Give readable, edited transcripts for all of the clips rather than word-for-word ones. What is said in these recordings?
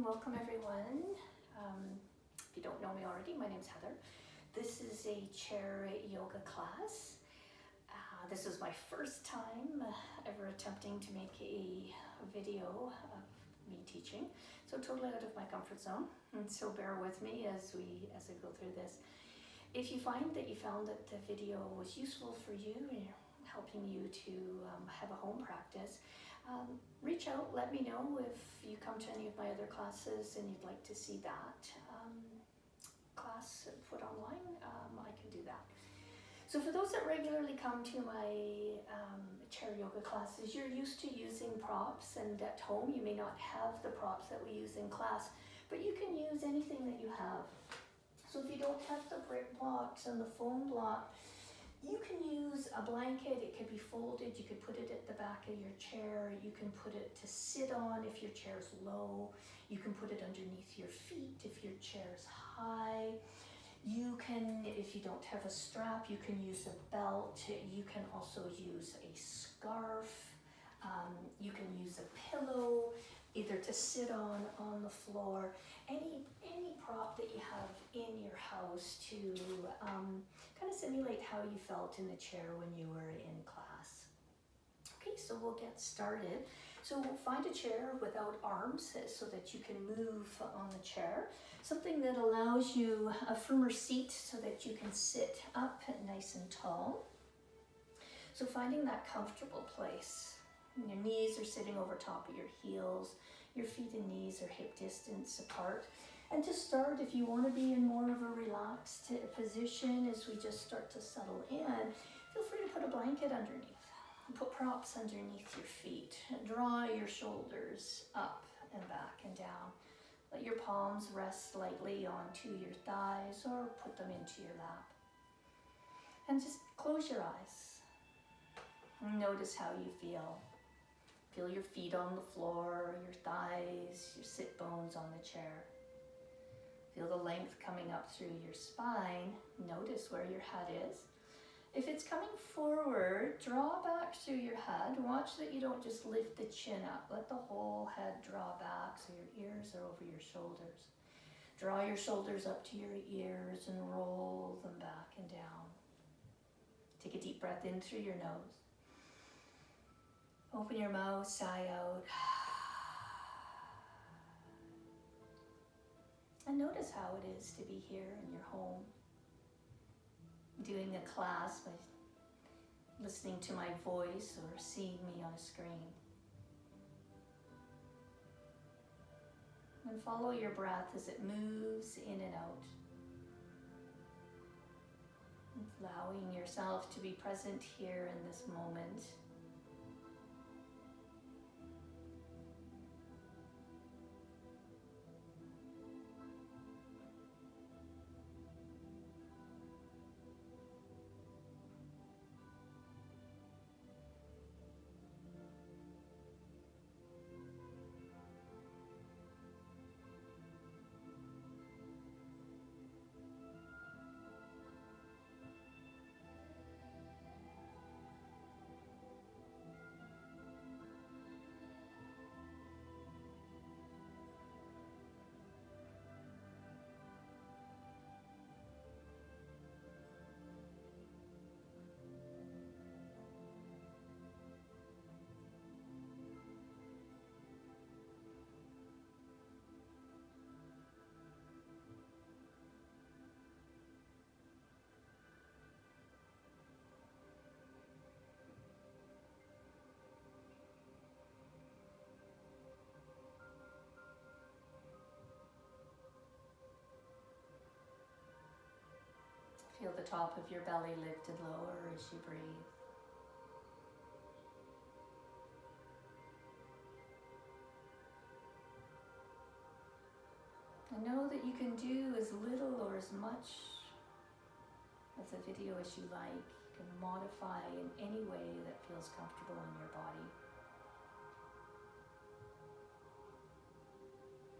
Welcome everyone. If you don't know me already, my name's Heather. This is a chair yoga class. This is my first time ever attempting to make a video of me teaching, so totally out of my comfort zone. And so bear with me as I go through this. If you find that you found that the video was useful for you and helping you to have a home practice, reach out, let me know if you come to any of my other classes and you'd like to see that class put online. I can do that. So for those that regularly come to my chair yoga classes, you're used to using props, and at home you may not have the props that we use in class, but you can use anything that you have. So if you don't have the brick blocks and the foam block, you can use a blanket. It could be folded. You could put it at the back of your chair. You can put it to sit on if your chair's low. You can put it underneath your feet if your chair's high. You can, if you don't have a strap, you can use a belt. You can also use a scarf. You can use a pillow, either to sit on the floor. Any prop that you have in your house to kind of simulate how you felt in the chair when you were in class. Okay, so we'll get started. So find a chair without arms so that you can move on the chair. Something that allows you a firmer seat so that you can sit up nice and tall. So finding that comfortable place. Your knees are sitting over top of your heels. Your feet and knees are hip distance apart. And to start, if you want to be in more of a relaxed position as we just start to settle in, feel free to put a blanket underneath. Put props underneath your feet. Draw your shoulders up and back and down. Let your palms rest lightly onto your thighs or put them into your lap. And just close your eyes. Notice how you feel. Feel your feet on the floor, your thighs, your sit bones on the chair. Feel the length coming up through your spine. Notice where your head is. If it's coming forward, draw back through your head. Watch that you don't just lift the chin up. Let the whole head draw back so your ears are over your shoulders. Draw your shoulders up to your ears and roll them back and down. Take a deep breath in through your nose. Open your mouth, sigh out. And notice how it is to be here in your home, doing a class by listening to my voice or seeing me on a screen. And follow your breath as it moves in and out. Allowing yourself to be present here in this moment. Feel the top of your belly lifted lower as you breathe. And know that you can do as little or as much of the video as you like. You can modify in any way that feels comfortable in your body.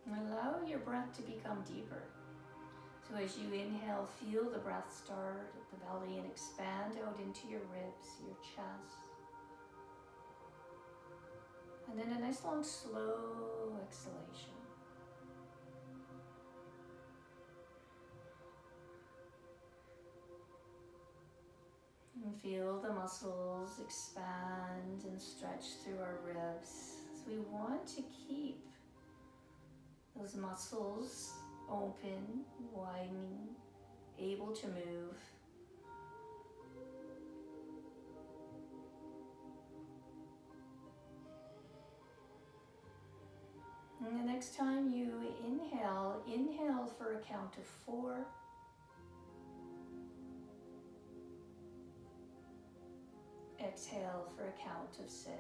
And allow your breath to become deeper. So as you inhale, feel the breath start at the belly and expand out into your ribs, your chest. And then a nice long slow exhalation. And feel the muscles expand and stretch through our ribs. So we want to keep those muscles open, widening, able to move. And the next time you inhale, inhale for a count of 4. Exhale for a count of 6.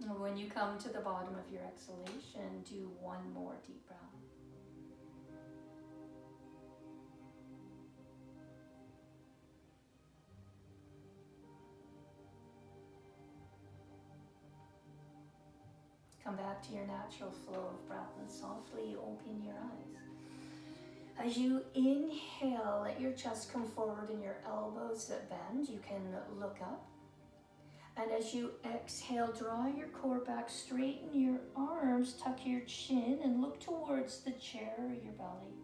And when you come to the bottom of your exhalation, do one more deep breath. Come back to your natural flow of breath and softly open your eyes. As you inhale, let your chest come forward and your elbows that bend. You can look up. And as you exhale, draw your core back, straighten your arms, tuck your chin, and look towards the chair or your belly.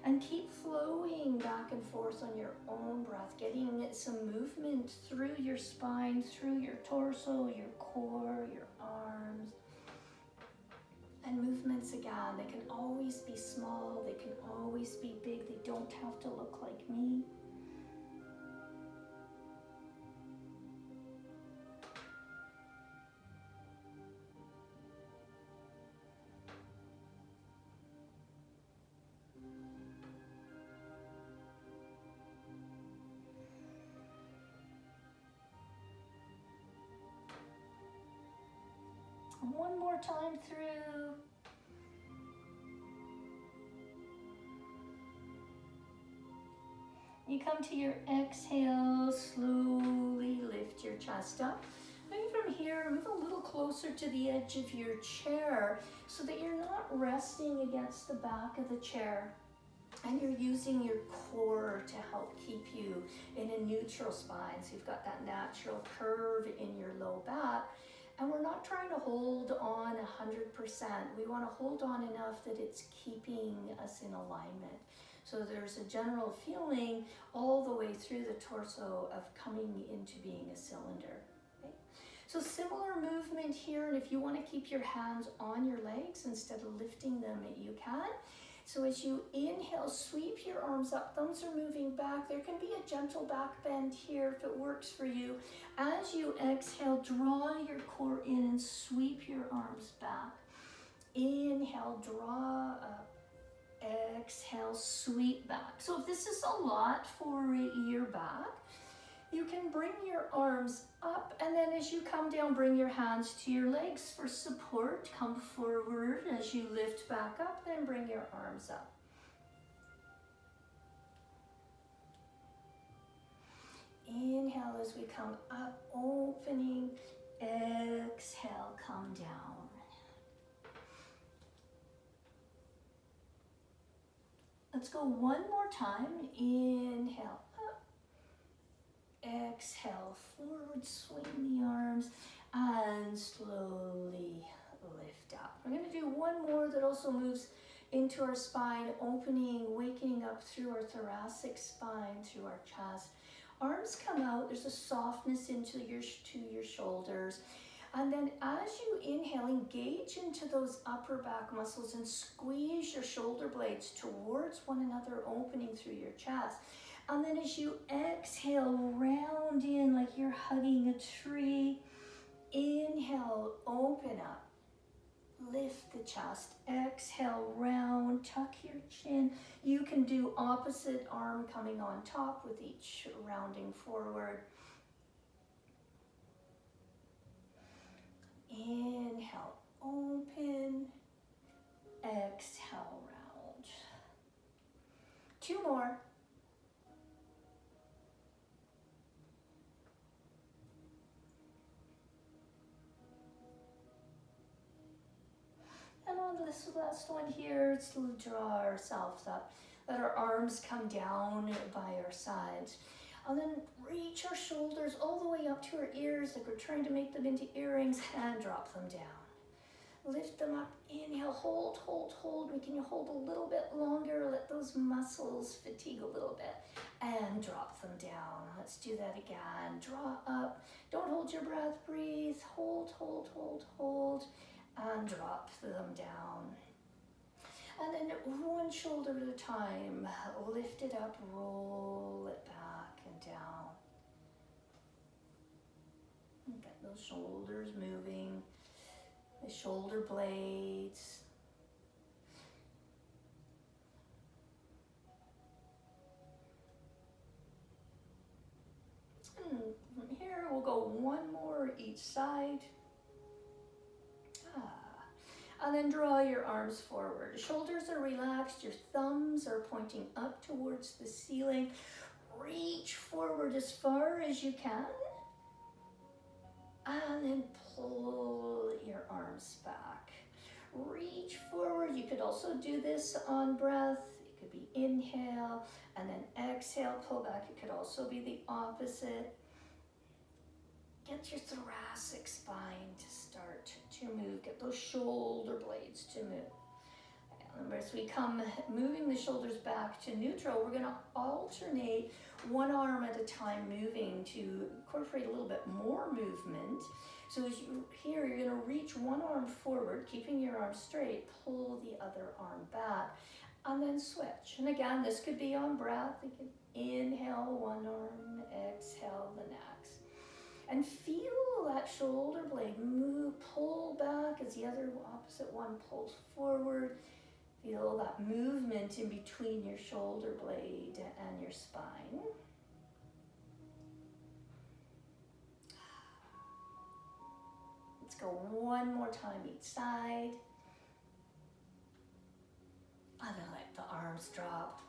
And keep flowing back and forth on your own breath, getting some movement through your spine, through your torso, your core, your arms. And movements again, they can always be small, they can always be big, they don't have to look like me. One more time through. You come to your exhale, slowly lift your chest up. Maybe from here, move a little closer to the edge of your chair so that you're not resting against the back of the chair and you're using your core to help keep you in a neutral spine. So you've got that natural curve in your low back. And we're not trying to hold on 100%. We want to hold on enough that it's keeping us in alignment. So there's a general feeling all the way through the torso of coming into being a cylinder. Okay? So similar movement here, and if you want to keep your hands on your legs instead of lifting them, you can. So as you inhale, sweep your arms up, thumbs are moving back. There can be a gentle back bend here if it works for you. As you exhale, draw your core in and sweep your arms back. Inhale, draw up. Exhale, sweep back. So if this is a lot for your back, you can bring your arms up, and then as you come down, bring your hands to your legs for support. Come forward as you lift back up, then bring your arms up. Inhale as we come up, opening. Exhale, come down. Let's go one more time. Inhale, up. Exhale, forward, swing the arms, and slowly lift up. We're going to do one more that also moves into our spine, opening, waking up through our thoracic spine, through our chest. Arms come out, there's a softness into your shoulders. And then as you inhale, engage into those upper back muscles and squeeze your shoulder blades towards one another, opening through your chest. And then as you exhale, round in like you're hugging a tree. Inhale, open up. Lift the chest. Exhale, round, tuck your chin. You can do opposite arm coming on top with each rounding forward. Inhale, open. Exhale, round. Two more. And on this last one here, let's draw ourselves up. Let our arms come down by our sides. And then reach our shoulders all the way up to our ears like we're trying to make them into earrings, and drop them down. Lift them up, inhale, hold, hold, hold. Can you hold a little bit longer? Let those muscles fatigue a little bit, and drop them down. Let's do that again. Draw up, don't hold your breath, breathe, hold, hold, hold, hold, and drop them down. And then one shoulder at a time, lift it up, roll it back and down. And get those shoulders moving, the shoulder blades. And from here, we'll go one more each side. And then draw your arms forward. The shoulders are relaxed, your thumbs are pointing up towards the ceiling. Reach forward as far as you can. And then pull your arms back. Reach forward. You could also do this on breath. It could be inhale and then exhale, pull back. It could also be the opposite. Get your thoracic spine to start to move. Get those shoulder blades to move. And as we come moving the shoulders back to neutral, we're going to alternate one arm at a time moving to incorporate a little bit more movement. So as you here, you're going to reach one arm forward, keeping your arm straight, pull the other arm back, and then switch. And again, this could be on breath. You can inhale one arm, exhale the next. And feel that shoulder blade move, pull back as the other opposite one pulls forward. Feel that movement in between your shoulder blade and your spine. Let's go one more time each side. And then let the arms drop.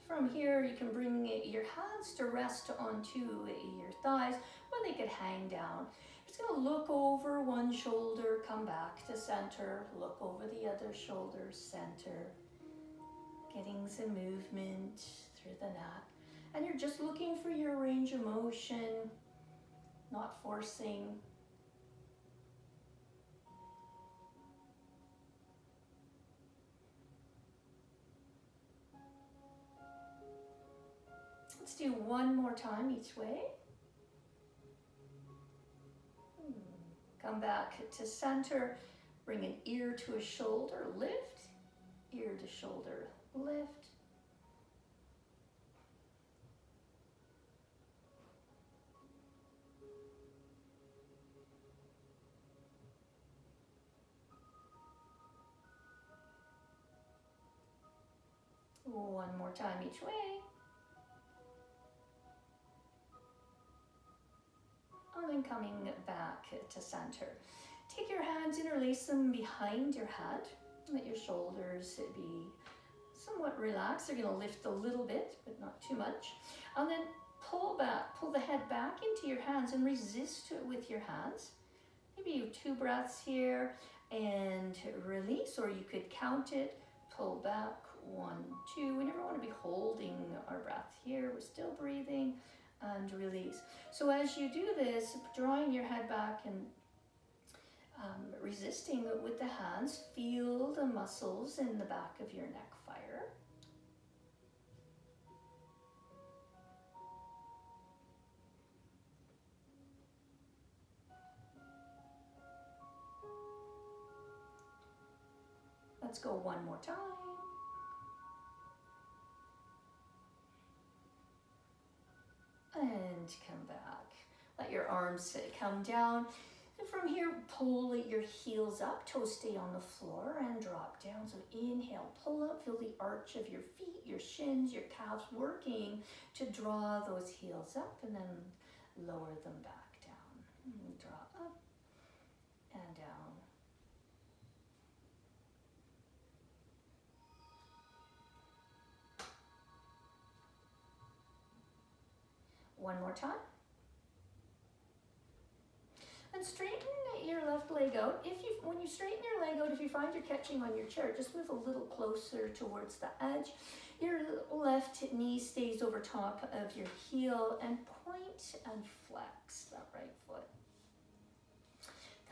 From here, you can bring your hands to rest onto your thighs, or they could hang down. Just going to look over one shoulder, come back to center, look over the other shoulder, center. Getting some movement through the neck. And you're just looking for your range of motion, not forcing. Let's do one more time each way. Come back to center, bring an ear to a shoulder, lift, ear to shoulder, lift. One more time each way. And then coming back to center. Take your hands, interlace them behind your head. Let your shoulders be somewhat relaxed. They're going to lift a little bit, but not too much. And then pull back, pull the head back into your hands and resist it with your hands. Maybe 2 breaths here and release, or you could count it, pull back, 1, 2. We never want to be holding our breath here. We're still breathing. And release. So as you do this, drawing your head back and resisting with the hands, feel the muscles in the back of your neck fire. Let's go one more time. And come back. Let your arms come down. And from here, pull your heels up. Toes stay on the floor and drop down. So inhale, pull up. Feel the arch of your feet, your shins, your calves working to draw those heels up, and then lower them back down. And draw up and down. One more time. And straighten your left leg out. When you straighten your leg out, if you find you're catching on your chair, just move a little closer towards the edge. Your left knee stays over top of your heel, and point and flex that right foot.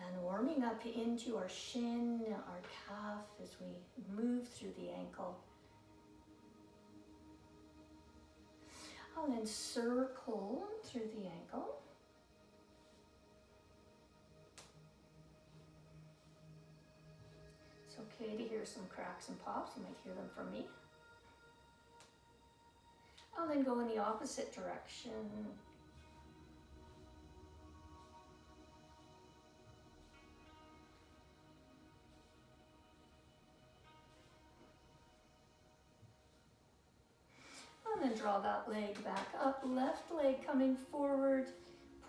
And warming up into our shin, our calf as we move through the ankle. And then circle through the ankle. It's okay to hear some cracks and pops. You might hear them from me. And then go in the opposite direction. And then draw that leg back up, left leg coming forward,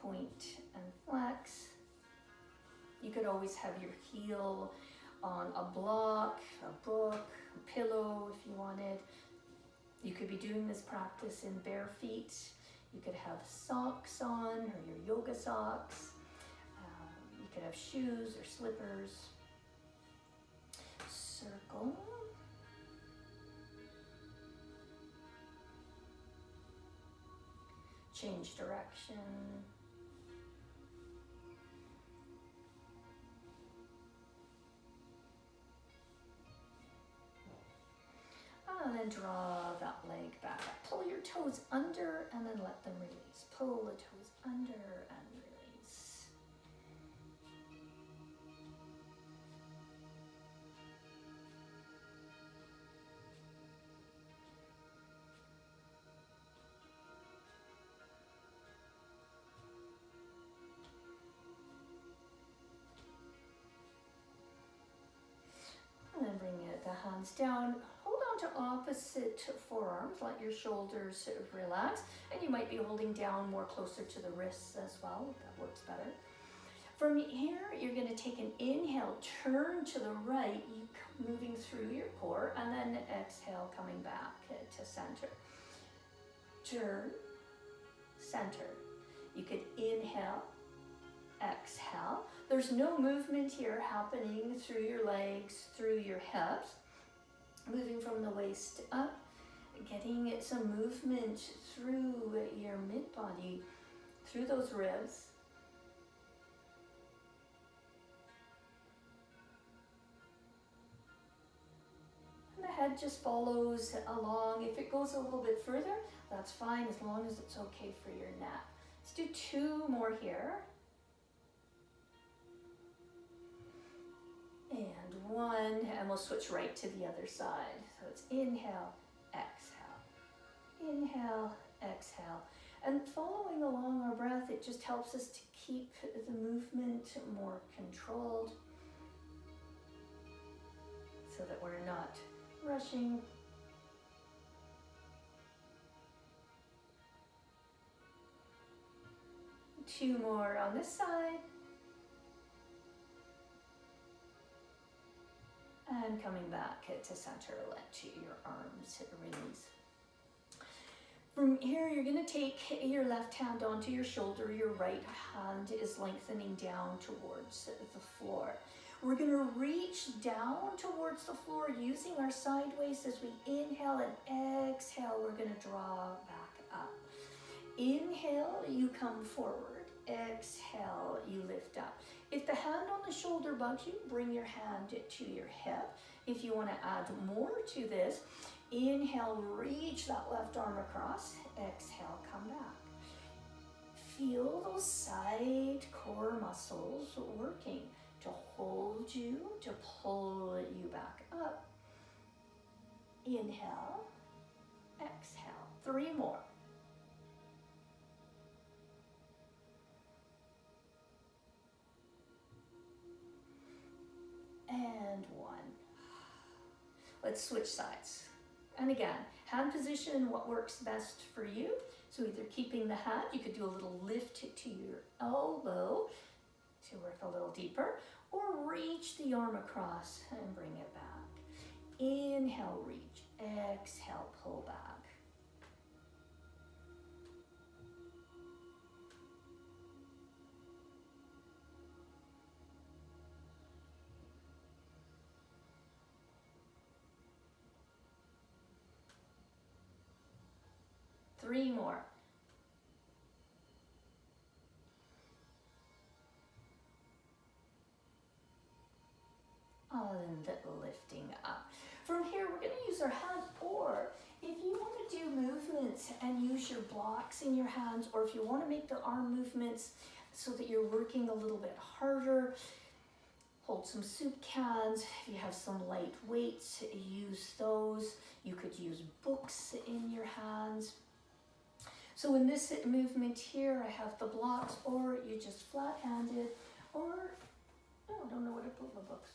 point and flex. You could always have your heel on a block, a book, a pillow if you wanted. You could be doing this practice in bare feet. You could have socks on or your yoga socks. You could have shoes or slippers. Circle. Change direction. And then draw that leg back up. Pull your toes under and then let them release. Pull the toes under and release. And then bring the hands down. Hold on to opposite forearms. Let your shoulders relax. And you might be holding down more closer to the wrists as well, if that works better. From here, you're going to take an inhale, turn to the right, moving through your core, and then exhale, coming back to center. Turn, center. You could inhale, exhale. There's no movement here happening through your legs, through your hips. Moving from the waist up, getting some movement through your mid-body, through those ribs. And the head just follows along. If it goes a little bit further, that's fine, as long as it's okay for your neck. Let's do 2 more here. And 1, and we'll switch right to the other side. So it's inhale, exhale, inhale, exhale. And following along our breath, it just helps us to keep the movement more controlled so that we're not rushing. Two more on this side. And coming back to center, let your arms release. From here, you're going to take your left hand onto your shoulder. Your right hand is lengthening down towards the floor. We're going to reach down towards the floor using our sideways as we inhale, and exhale, we're going to draw back up. Inhale, you come forward. Exhale, you lift up. If the hand on the shoulder bugs you, bring your hand to your hip. If you want to add more to this, inhale, reach that left arm across. Exhale, come back. Feel those side core muscles working to hold you, to pull you back up. Inhale, exhale. 3 more. And 1. Let's switch sides. And again, hand position, what works best for you. So either keeping the hand, you could do a little lift to your elbow to work a little deeper, or reach the arm across and bring it back. Inhale, reach. Exhale, pull back. 3 more. And lifting up. From here, we're going to use our hands, or if you want to do movements and use your blocks in your hands, or if you want to make the arm movements so that you're working a little bit harder, hold some soup cans. If you have some light weights, use those. You could use books in your hands. So in this movement here, I have the blocks, or you just flat-handed, or, oh, I don't know where to put my books.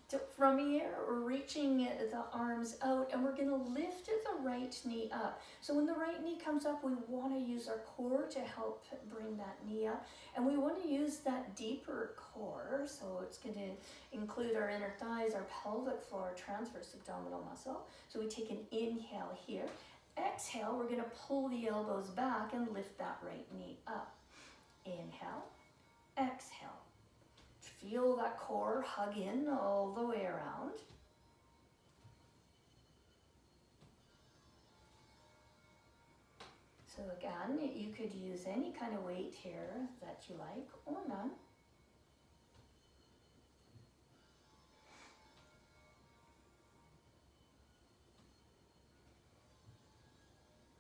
So from here, we're reaching the arms out, and we're going to lift the right knee up. So when the right knee comes up, we want to use our core to help bring that knee up. And we want to use that deeper core. So it's going to include our inner thighs, our pelvic floor, transverse abdominal muscle. So we take an inhale here. Exhale, we're going to pull the elbows back and lift that right knee up. Inhale, exhale. Feel that core hug in all the way around. So again, you could use any kind of weight here that you like, or none.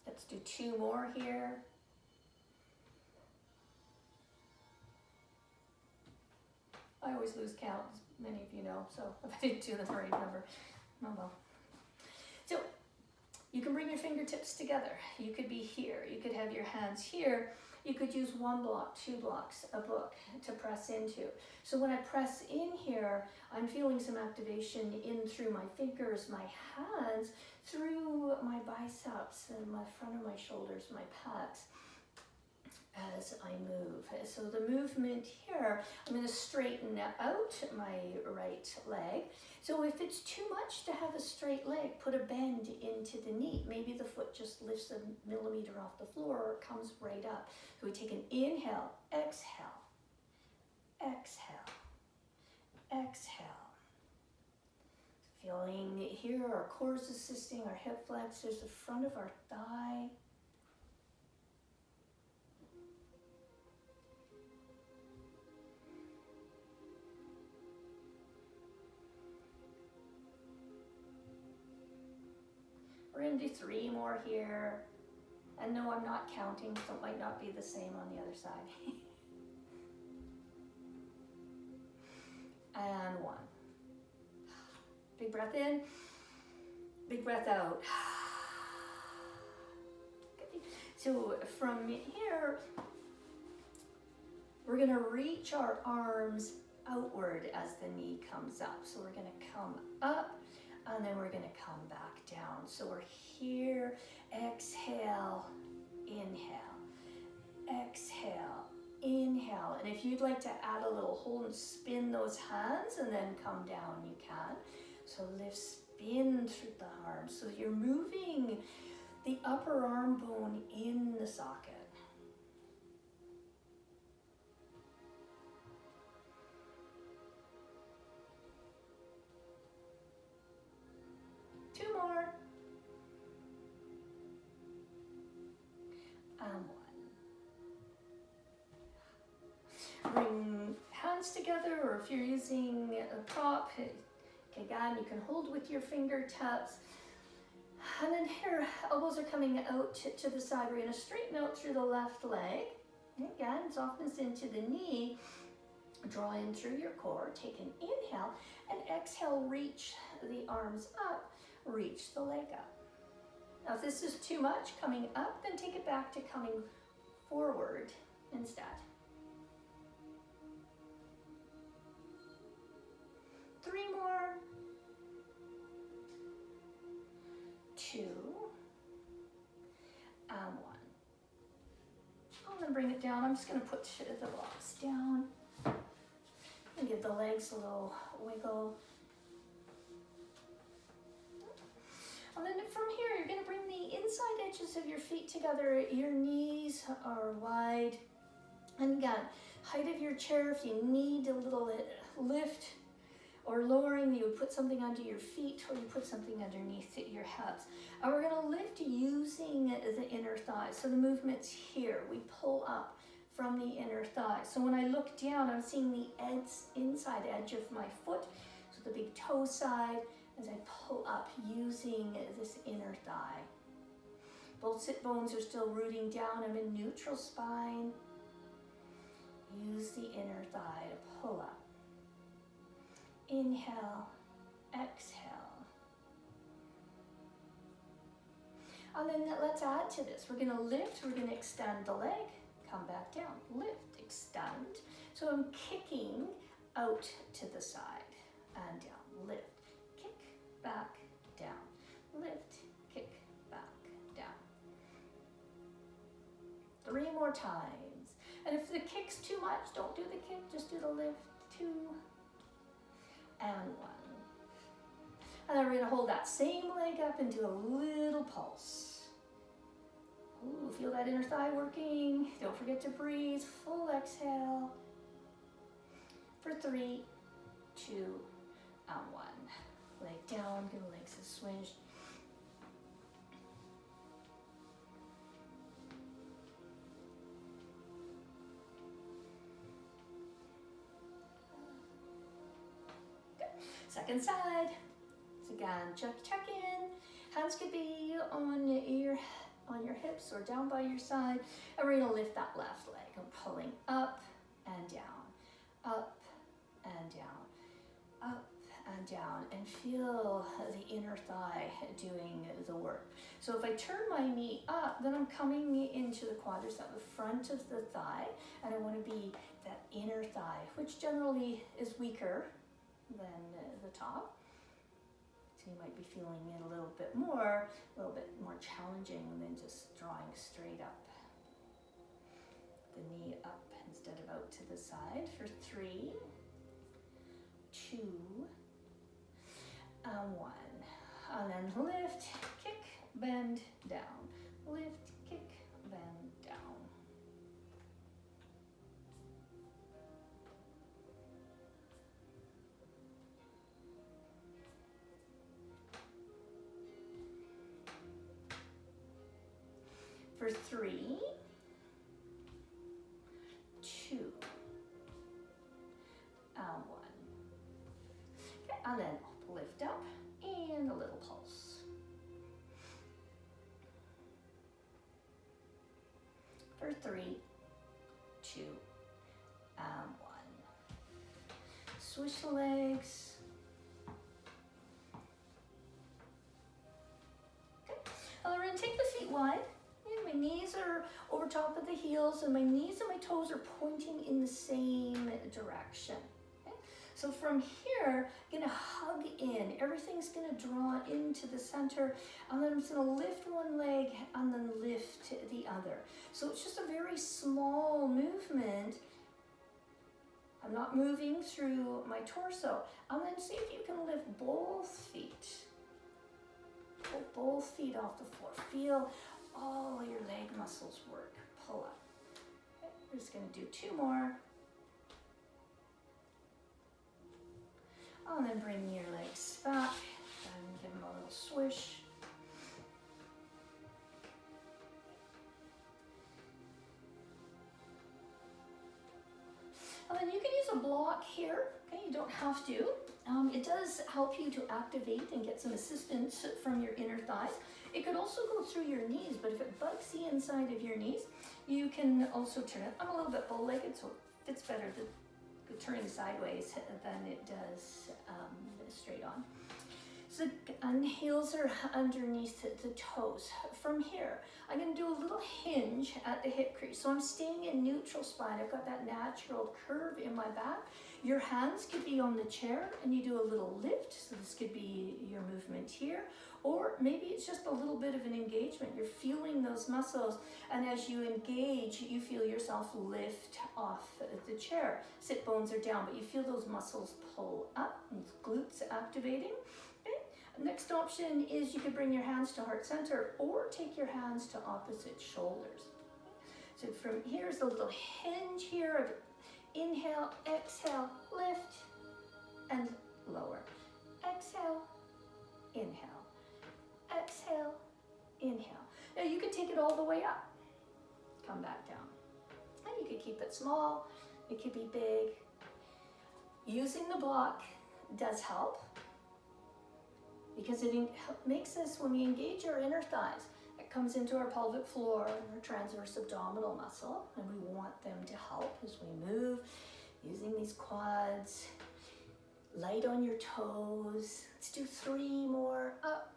Let's do 2 more here. I always lose count, as many of you know, so if I didn't do the right number, oh well. So you can bring your fingertips together. You could be here, you could have your hands here. You could use 1 block, 2 blocks, a book to press into. So when I press in here, I'm feeling some activation in through my fingers, my hands, through my biceps and my front of my shoulders, my pecs, as I move. So the movement here, I'm going to straighten out my right leg. So if it's too much to have a straight leg, put a bend into the knee. Maybe the foot just lifts a millimeter off the floor or comes right up. So we take an inhale, exhale, exhale, exhale. Feeling here, our core is assisting, our hip flexors, the front of our thigh. We're going to do 3 more here. And no, I'm not counting, so it might not be the same on the other side. And 1. Big breath in, big breath out. So from here, we're going to reach our arms outward as the knee comes up. So we're going to come up, and then we're going to come back down. So we're here, exhale, inhale, exhale, inhale. And if you'd like to add a little hold and spin those hands and then come down, you can. So lift, spin through the arms. So you're moving the upper arm bone in the socket. Bring hands together, or if you're using a prop, again, you can hold with your fingertips. And then here, elbows are coming out to the side. We're going to straighten out through the left leg. Again, softness into the knee. Draw in through your core. Take an inhale, and exhale, reach the arms up. Reach the leg up. Now, if this is too much coming up, then take it back to coming forward instead. 3 more. 2. And 1. I'm going to bring it down. I'm just going to put the blocks down and give the legs a little wiggle. And then from here, you're going to bring the inside edges of your feet together. Your knees are wide. And again, height of your chair, if you need a little lift, or lowering, you would put something under your feet or you put something underneath your hips. And we're going to lift using the inner thigh. So the movement's here. We pull up from the inner thigh. So when I look down, I'm seeing the inside edge of my foot, so the big toe side, as I pull up using this inner thigh. Both sit bones are still rooting down. I'm in neutral spine. Use the inner thigh to pull up. Inhale, exhale. And then let's add to this. We're going to lift, we're going to extend the leg, come back down, lift, extend. So I'm kicking out to the side and down, lift, kick, back, down, lift, kick, back, down. 3 more times. And if the kick's too much, don't do the kick, just do the lift. 2 and 1. And then we're going to hold that same leg up and do a little pulse. Ooh, feel that inner thigh working. Don't forget to breathe. Full exhale. For 3, 2, and 1. Leg down, give the legs a swing. Second side. So again, check in. Hands could be on your hips or down by your side. And we're gonna lift that left leg. I'm pulling up and down, up and down, up and down, and feel the inner thigh doing the work. So if I turn my knee up, then I'm coming into the quadricep, the front of the thigh, and I want to be that inner thigh, which generally is weaker than the top. So you might be feeling it a little bit more challenging than just drawing straight up. The knee up instead of out to the side for 3, 2, and 1. And then lift, kick, bend, down. Lift, kick, bend, down. For 3, 2, and 1. Okay, and then lift up and a little pulse. For 3, 2, and 1. Switch the legs. Okay, and we're going to take the feet wide. My knees are over top of the heels, and my knees and my toes are pointing in the same direction. Okay? So from here, I'm gonna hug in. Everything's gonna draw into the center, and then I'm just gonna lift one leg and then lift the other. So it's just a very small movement. I'm not moving through my torso. And then see if you can lift both feet. Pull both feet off the floor. Feel all your leg muscles work. Pull up. Okay, we're just going to do 2 more. And then bring your legs back and give them a little swish. And then you can use a block here. Okay, you don't have to. It does help you to activate and get some assistance from your inner thighs. It could also go through your knees, but if it bugs the inside of your knees, you can also turn it. I'm a little bit bow-legged, so it fits better turning sideways than it does straight on. So the heels are underneath the toes. From here, I'm going to do a little hinge at the hip crease. So I'm staying in neutral spine. I've got that natural curve in my back. Your hands could be on the chair and you do a little lift. So this could be your movement here. Or maybe it's just a little bit of an engagement. You're feeling those muscles, and as you engage, you feel yourself lift off the chair. Sit bones are down, but you feel those muscles pull up, and glutes activating. Okay. Next option is you could bring your hands to heart center or take your hands to opposite shoulders. So from here's a little hinge here of inhale, exhale, lift, and lower. Exhale, inhale. Exhale, inhale. Now you can take it all the way up. Come back down. And you could keep it small, it could be big. Using the block does help because it makes us, when we engage our inner thighs, it comes into our pelvic floor and our transverse abdominal muscle, and we want them to help as we move, using these quads. Light on your toes. Let's do 3 more. Up.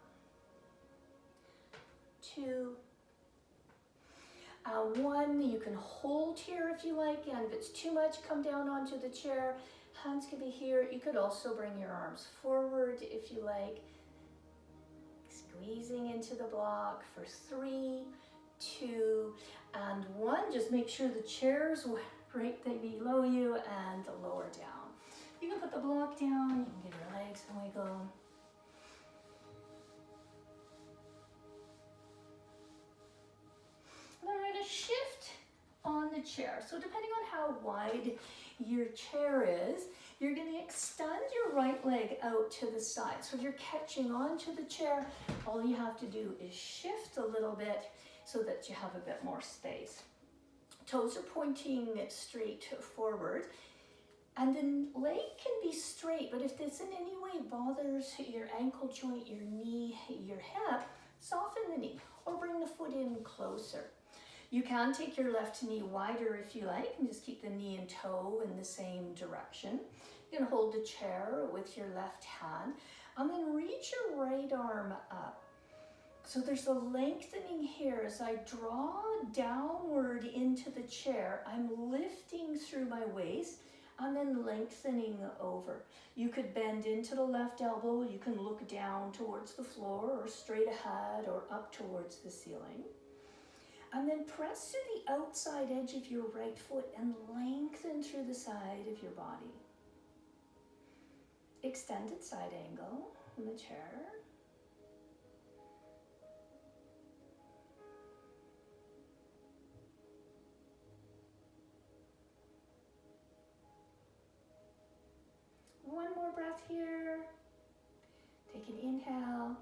2. 1. You can hold here if you like, and if it's too much, come down onto the chair. Hands can be here. You could also bring your arms forward if you like. Squeezing into the block for 3, 2, and 1. Just make sure the chair's right below you and lower down. You can put the block down, you can give your legs a wiggle. And then we're going to shift on the chair. So depending on how wide your chair is, you're going to extend your right leg out to the side. So if you're catching onto the chair, all you have to do is shift a little bit so that you have a bit more space. Toes are pointing straight forward. And the leg can be straight, but if this in any way bothers your ankle joint, your knee, your hip, soften the knee or bring the foot in closer. You can take your left knee wider if you like and just keep the knee and toe in the same direction. You can hold the chair with your left hand and then reach your right arm up. So there's a lengthening here. As I draw downward into the chair, I'm lifting through my waist and then lengthening over. You could bend into the left elbow, you can look down towards the floor or straight ahead or up towards the ceiling. And then press to the outside edge of your right foot and lengthen through the side of your body. Extended side angle in the chair. One more breath here. Take an inhale.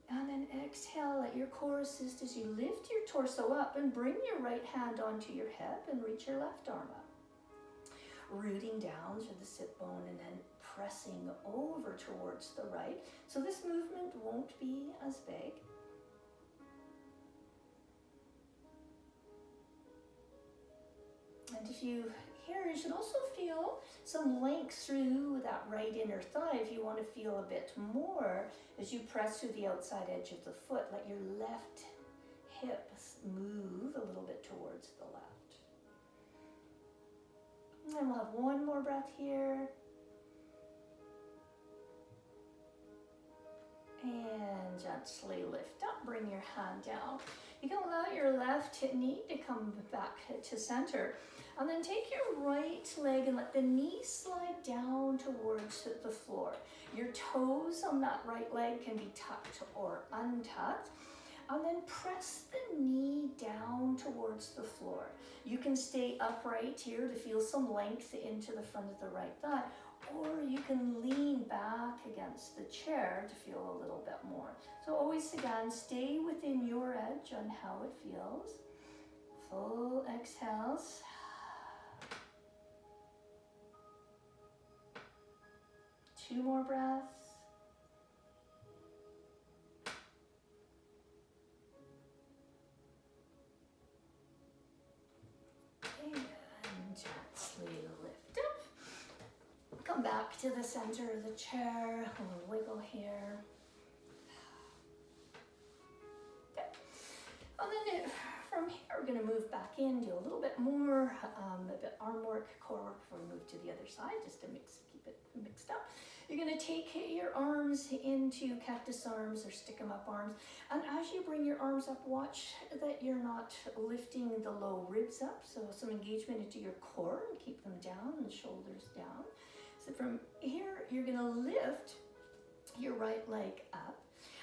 And then exhale, let your core assist as you lift your torso up and bring your right hand onto your hip and reach your left arm up. Rooting down through the sit bone and then pressing over towards the right. So this movement won't be as big. And if you you should also feel some length through that right inner thigh. If you want to feel a bit more as you press through the outside edge of the foot, let your left hip move a little bit towards the left. And we'll have one more breath here. And gently lift up, bring your hand down. You can allow your left knee to come back to center. And then take your right leg and let the knee slide down towards the floor. Your toes on that right leg can be tucked or untucked. And then press the knee down towards the floor. You can stay upright here to feel some length into the front of the right thigh, or you can lean back against the chair to feel a little bit more. So always, again, stay within your edge on how it feels. Full exhales. Two more breaths. And gently lift up. Come back to the center of the chair. A little wiggle here. Okay. And then from here, we're going to move back in, do a little bit more, a bit arm work, core work before we move to the other side, just to keep it mixed up. You're going to take your arms into cactus arms or stick 'em up arms. And as you bring your arms up, watch that you're not lifting the low ribs up. So some engagement into your core and keep them down and shoulders down. So from here, you're going to lift your right leg up.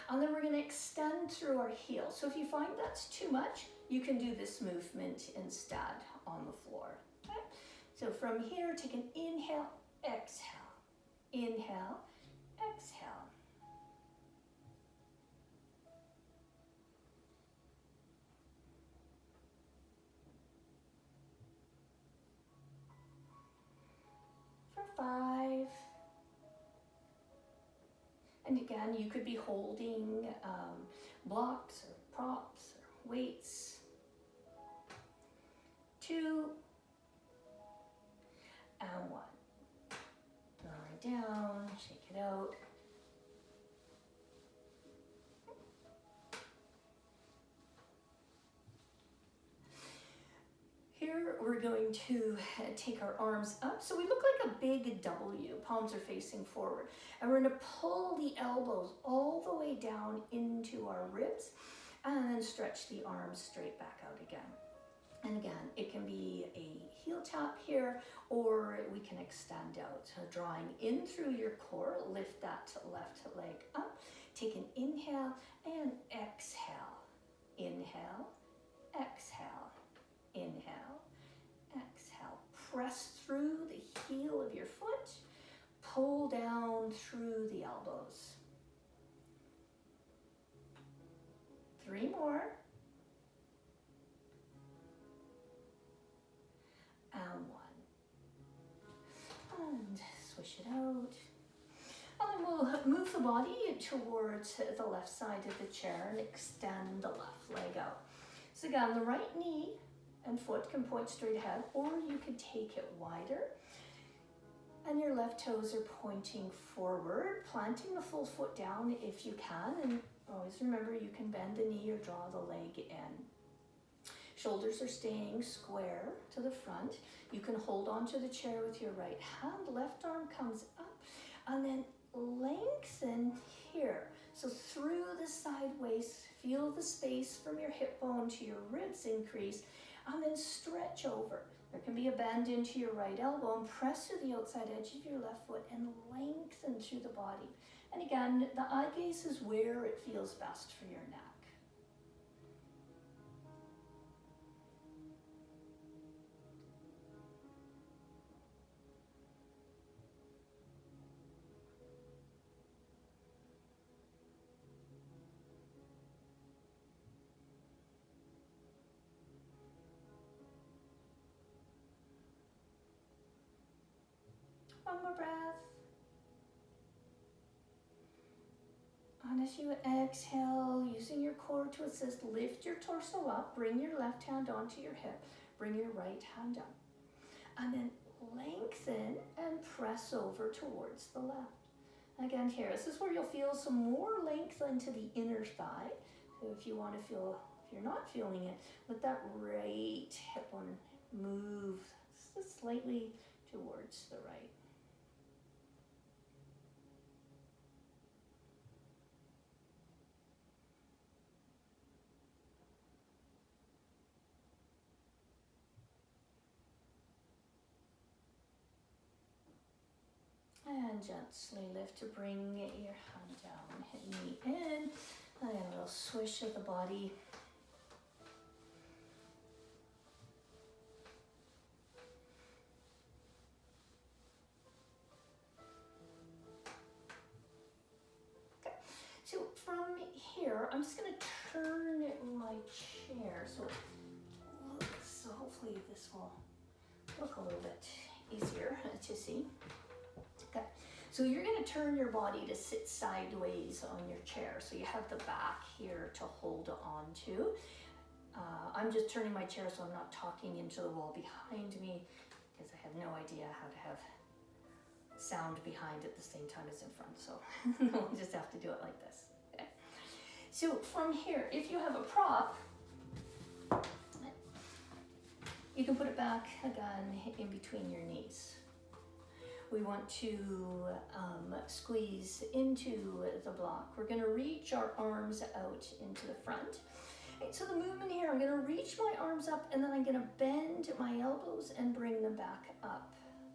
And then we're going to extend through our heel. So if you find that's too much, you can do this movement instead on the floor. Okay? So from here, take an inhale, exhale. Inhale, exhale. For 5. And again, you could be holding blocks or props or weights. 2 and 1. Lie down, shake it out. Here we're going to take our arms up. So we look like a big W, palms are facing forward. And we're gonna pull the elbows all the way down into our ribs and then stretch the arms straight back out again. And again, it can be a heel tap here, or we can extend out. So drawing in through your core, lift that left leg up. Take an inhale and exhale. Inhale, exhale, inhale, exhale. Press through the heel of your foot. Pull down through the elbows. 3 more. And 1. And swish it out. And then we'll move the body towards the left side of the chair and extend the left leg out. So again, the right knee and foot can point straight ahead, or you could take it wider. And your left toes are pointing forward, planting the full foot down if you can. And always remember, you can bend the knee or draw the leg in. Shoulders are staying square to the front. You can hold onto the chair with your right hand. Left arm comes up and then lengthen here. So through the side waist, feel the space from your hip bone to your ribs increase, and then stretch over. There can be a bend into your right elbow, and press to the outside edge of your left foot and lengthen through the body. And again, the eye gaze is where it feels best for your neck. One more breath. And as you exhale, using your core to assist, lift your torso up, bring your left hand onto your hip, bring your right hand down. And then lengthen and press over towards the left. Again here, this is where you'll feel some more length into the inner thigh. So if you want to feel, if you're not feeling it, let that right hip bone move just slightly towards the right. And gently lift to bring your hand down, hit knee in, and a little swish of the body. Okay, so from here, I'm just going to turn my chair so hopefully this will look a little bit easier to see. Okay, so you're going to turn your body to sit sideways on your chair. So you have the back here to hold on to. I'm just turning my chair so I'm not talking into the wall behind me, because I have no idea how to have sound behind at the same time as in front. So we'll just have to do it like this. Okay. So from here, if you have a prop, you can put it back again in between your knees. We want to squeeze into the block. We're going to reach our arms out into the front. Right, so the movement here, I'm going to reach my arms up, and then I'm going to bend my elbows and bring them back up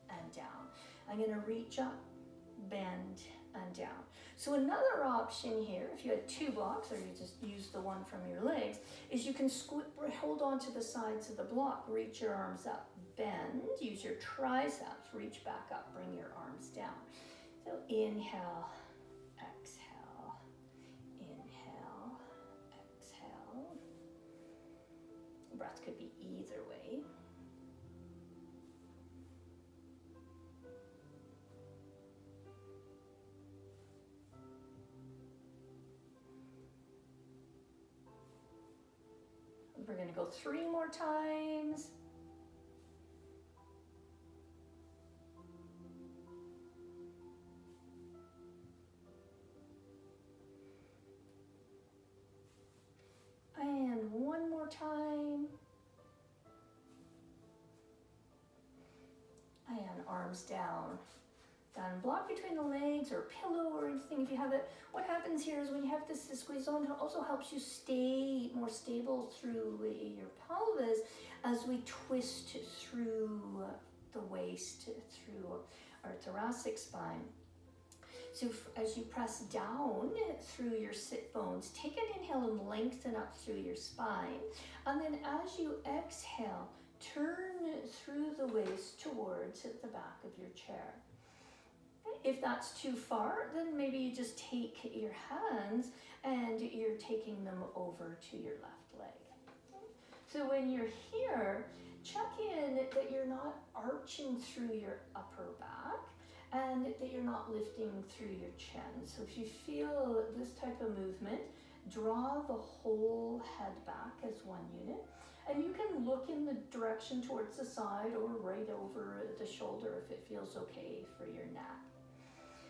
and down. I'm going to reach up, bend, and down. So another option here, if you had 2 blocks, or you just use the one from your legs, is you can hold on to the sides of the block, reach your arms up, bend, use your triceps, reach back up, bring your arms down. So inhale, exhale, inhale, exhale. Breath could be either way. We're going to go 3 more times. And 1 more time. And arms down. Down, block between the legs or pillow or anything if you have it. What happens here is when you have this squeeze on, it also helps you stay more stable through your pelvis as we twist through the waist, through our thoracic spine. So as you press down through your sit bones, take an inhale and lengthen up through your spine. And then as you exhale, turn through the waist towards the back of your chair. If that's too far, then maybe you just take your hands and you're taking them over to your left leg. So when you're here, check in that you're not arching through your upper back and that you're not lifting through your chin. So if you feel this type of movement, draw the whole head back as one unit. And you can look in the direction towards the side or right over the shoulder if it feels okay for your neck.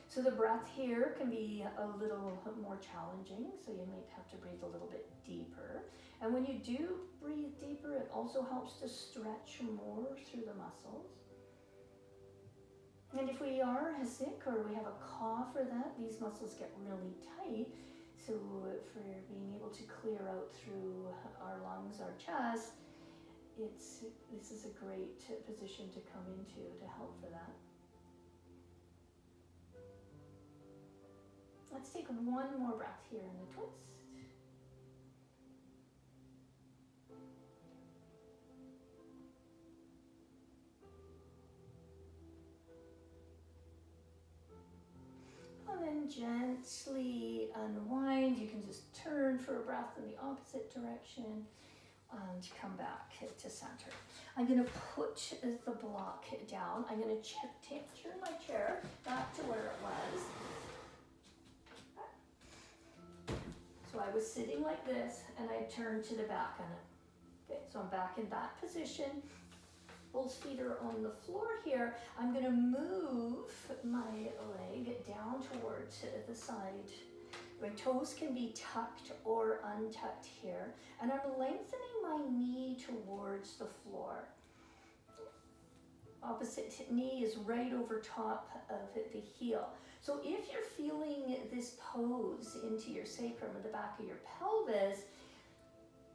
So the breath here can be a little more challenging, so you might have to breathe a little bit deeper. And when you do breathe deeper, it also helps to stretch more through the muscles. And if we are sick or we have a cough or that, these muscles get really tight. So for being able to clear out through our lungs, our chest, this is a great position to come into to help for that. Let's take 1 more breath here in the twist. And then gently unwind. You can just turn for a breath in the opposite direction and come back to center. I'm going to put the block down. I'm going to turn my chair back to where it was. So I was sitting like this and I turned to the back on it. Okay, so I'm back in that position. Both feet are on the floor here. I'm going to move my leg down towards the side. My toes can be tucked or untucked here. And I'm lengthening my knee towards the floor. Opposite knee is right over top of the heel. So if you're feeling this pose into your sacrum or the back of your pelvis,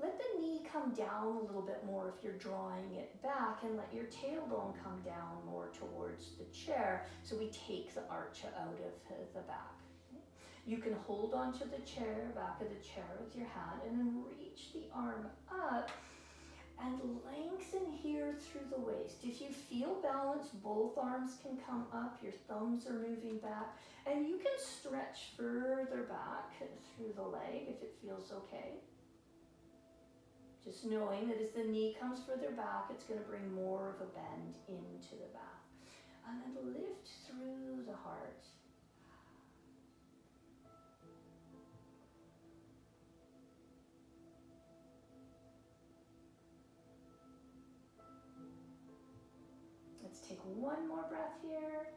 let the knee come down a little bit more if you're drawing it back, and let your tailbone come down more towards the chair so we take the arch out of the back. You can hold onto the chair, back of the chair with your hand, and then reach the arm up and lengthen here through the waist. If you feel balanced, both arms can come up, your thumbs are moving back, and you can stretch further back through the leg if it feels okay. Just knowing that as the knee comes further back, it's going to bring more of a bend into the back. And then lift through the heart. Let's take 1 more breath here.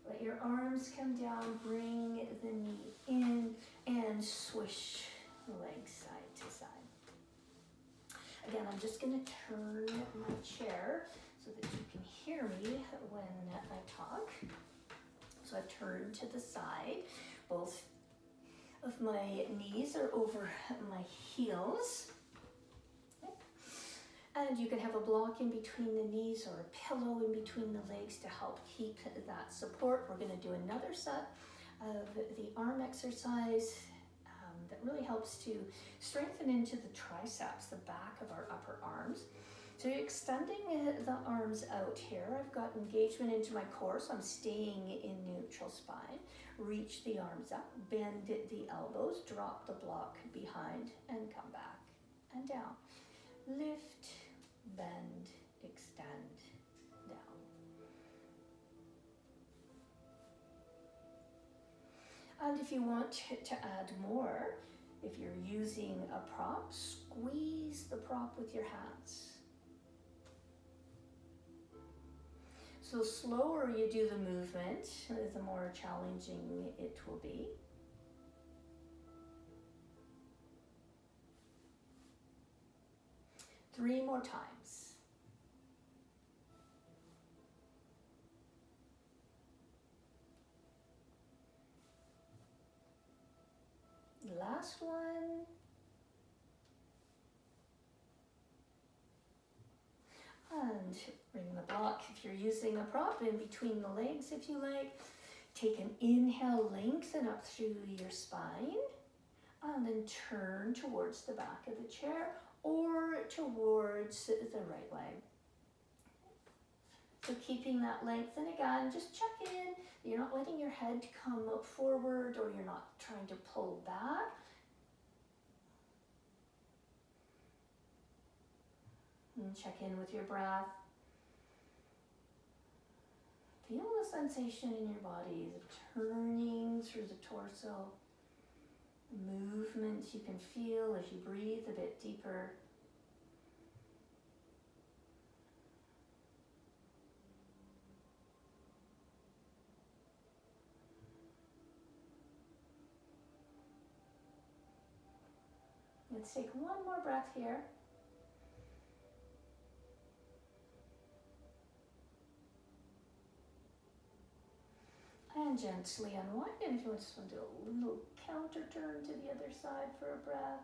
Let your arms come down, bring the knee in, and swish the legs side to side. Again, I'm just going to turn my chair so that you can hear me when I talk. So I've turned to the side. Both of my knees are over my heels. And you can have a block in between the knees or a pillow in between the legs to help keep that support. We're going to do another set of the arm exercise that really helps to strengthen into the triceps, the back of our upper arms. So you're extending the arms out here. I've got engagement into my core, so I'm staying in neutral spine. Reach the arms up, bend the elbows, drop the block behind, and come back and down. Lift, bend, extend, down. And if you want to add more, if you're using a prop, squeeze the prop with your hands. So the slower you do the movement, the more challenging it will be. Three more times. Last one. And bring the block, if you're using a prop, in between the legs if you like. Take an inhale, lengthen up through your spine, and then turn towards the back of the chair or towards the right leg. So keeping that length, and again, just check in. You're not letting your head come forward, or you're not trying to pull back. And check in with your breath. Feel the sensation in your body, turning through the torso. Movement you can feel as you breathe a bit deeper. Let's take one more breath here. And gently unwind, and if you just want to do a little counter turn to the other side for a breath.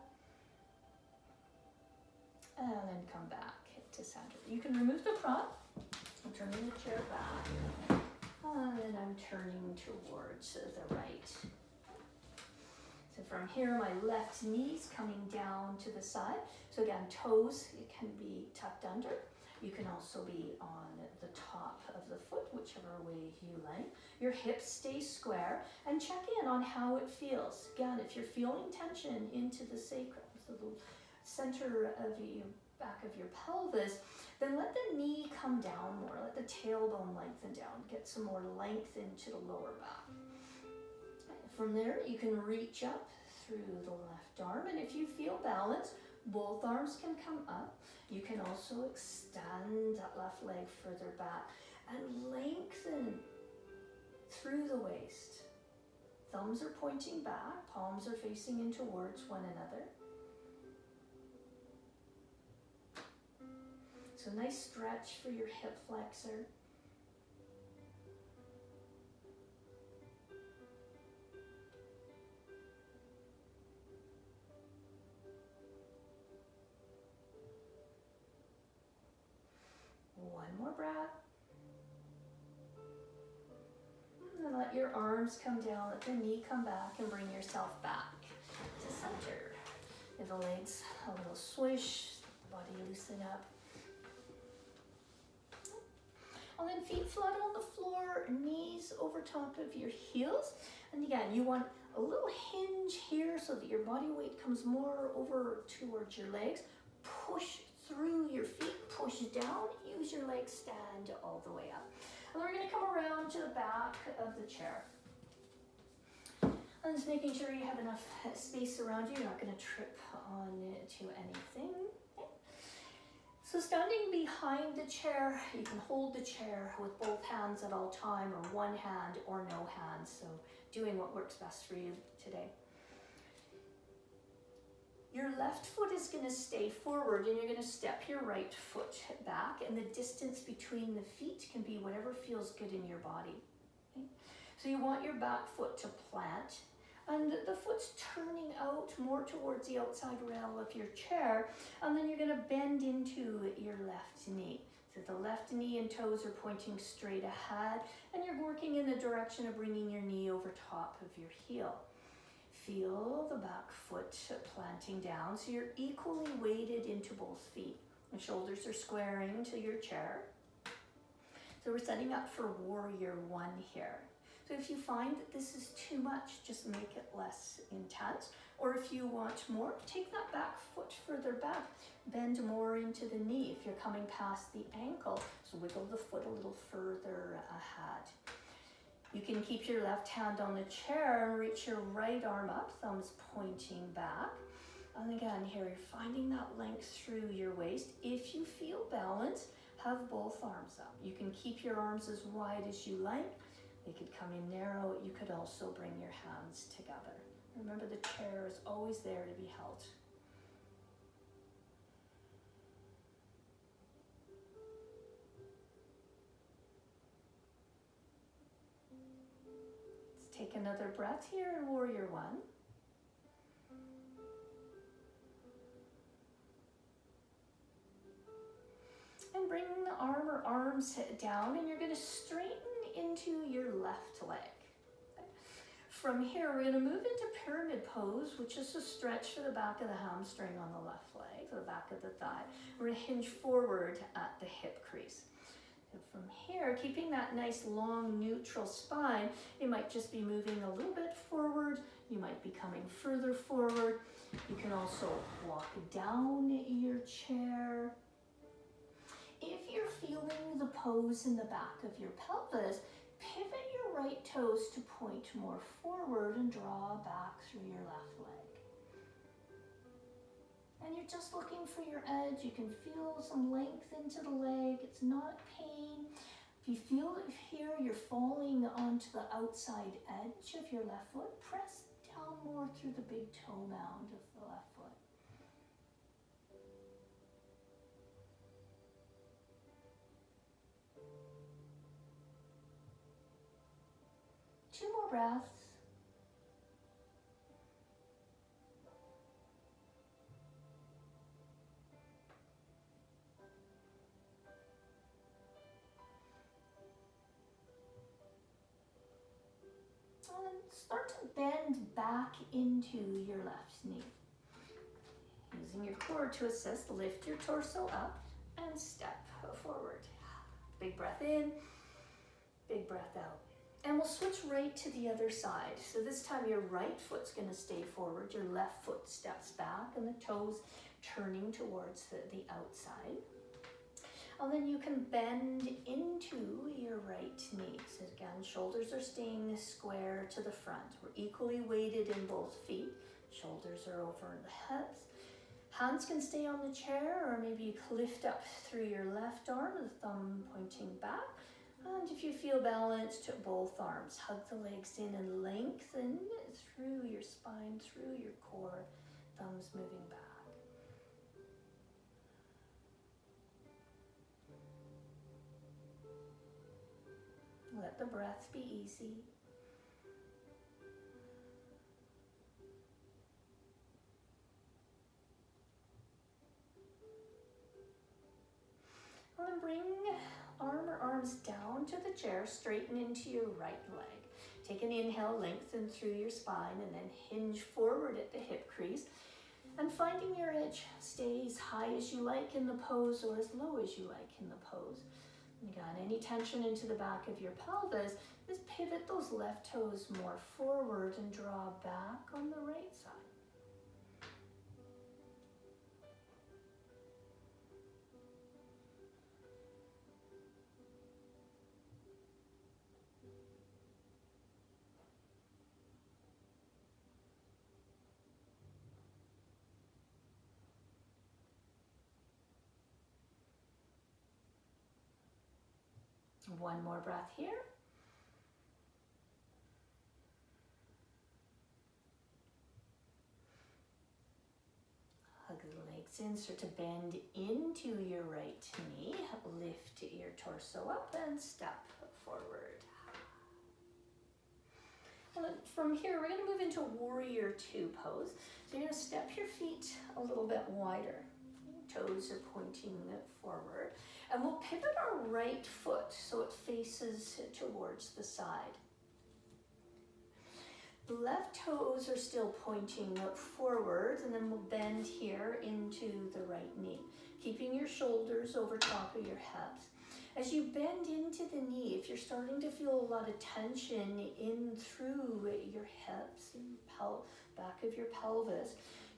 And then come back to center. You can remove the prop. I'm turning the chair back. And then I'm turning towards the right. So from here, my left knee's coming down to the side. So again, toes, it can be tucked under. You can also be on the top of the foot, whichever way you like. Your hips stay square, and check in on how it feels. Again, if you're feeling tension into the sacrum, so the center of your back of your pelvis, then let the knee come down more, let the tailbone lengthen down, get some more length into the lower back. From there, you can reach up through the left arm, and if you feel balanced, both arms can come up. You can also extend that left leg further back and lengthen through the waist. Thumbs are pointing back, palms are facing in towards one another. So nice stretch for your hip flexor. One more breath. And then let your arms come down, let the knee come back, and bring yourself back to center. Give the legs a little swish, body loosen up. And then feet flat on the floor, knees over top of your heels. And again, you want a little hinge here so that your body weight comes more over towards your legs. Push through your feet, push down, use your legs, stand all the way up. And we're going to come around to the back of the chair. And just making sure you have enough space around you. You're not going to trip on to anything. Okay. So standing behind the chair, you can hold the chair with both hands at all time, or one hand or no hands. So doing what works best for you today. Your left foot is going to stay forward, and you're going to step your right foot back, and the distance between the feet can be whatever feels good in your body. Okay? So you want your back foot to plant, and the foot's turning out more towards the outside rail of your chair, and then you're going to bend into your left knee. So the left knee and toes are pointing straight ahead, and you're working in the direction of bringing your knee over top of your heel. Feel the back foot planting down, so you're equally weighted into both feet. The shoulders are squaring to your chair. So we're setting up for warrior one here. So if you find that this is too much, just make it less intense. Or if you want more, take that back foot further back. Bend more into the knee if you're coming past the ankle. So wiggle the foot a little further ahead. You can keep your left hand on the chair and reach your right arm up, thumbs pointing back. And again, here you're finding that length through your waist. If you feel balanced, have both arms up. You can keep your arms as wide as you like. They could come in narrow. You could also bring your hands together. Remember, the chair is always there to be held. Let's take another breath here in warrior one. And bring the arm or arms down, and you're going to straighten into your left leg. From here, we're going to move into pyramid pose, which is a stretch for the back of the hamstring on the left leg, the back of the thigh. We're going to hinge forward at the hip crease. And from here, keeping that nice long neutral spine, you might just be moving a little bit forward. You might be coming further forward. You can also walk down your chair. If you're feeling the pose in the back of your pelvis, pivot your right toes to point more forward and draw back through your left leg. And you're just looking for your edge. You can feel some length into the leg. It's not pain. If you feel that here you're falling onto the outside edge of your left foot, press down more through the big toe mound of the left foot. Two more breaths. And start to bend back into your left knee. Using your core to assist, lift your torso up and step forward. Big breath in, big breath out. And we'll switch right to the other side. So this time your right foot's going to stay forward, your left foot steps back, and the toes turning towards the outside. And then you can bend into your right knee. So again, shoulders are staying square to the front. We're equally weighted in both feet. Shoulders are over the hips. Hands can stay on the chair, or maybe you lift up through your left arm, the thumb pointing back. And if you feel balanced, both arms. Hug the legs in and lengthen through your spine, through your core, thumbs moving back. Let the breath be easy. And then bring arms down to the chair, straighten into your right leg. Take an inhale, lengthen through your spine, and then hinge forward at the hip crease. And finding your edge, stay as high as you like in the pose or as low as you like in the pose. Again, any tension into the back of your pelvis, just pivot those left toes more forward and draw back on the right side. One more breath here. Hug the legs in, start to bend into your right knee. Lift your torso up and step forward. And then from here, we're going to move into warrior two pose. So you're going to step your feet a little bit wider. Toes are pointing forward. And we'll pivot our right foot so it faces towards the side. The left toes are still pointing forward, and then we'll bend here into the right knee, keeping your shoulders over top of your hips. As you bend into the knee, if you're starting to feel a lot of tension in through your hips and back of your pelvis,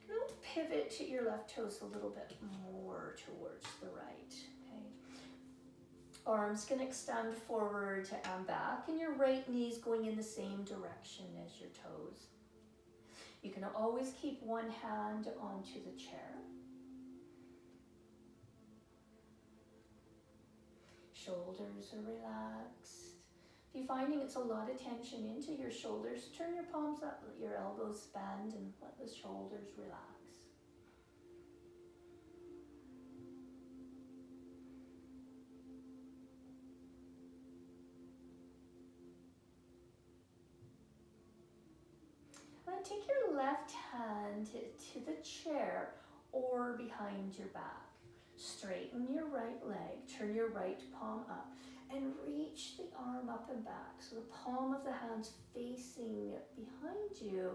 you know, pivot to your left toes a little bit more towards the right. Okay. Arms can extend forward and back, and your right knee is going in the same direction as your toes. You can always keep one hand onto the chair. Shoulders are relaxed. If you're finding it's a lot of tension into your shoulders, turn your palms up, let your elbows bend, and let the shoulders relax. And then take your left hand to the chair or behind your back. Straighten your right leg, turn your right palm up, and reach the arm up and back. So the palm of the hand's facing behind you.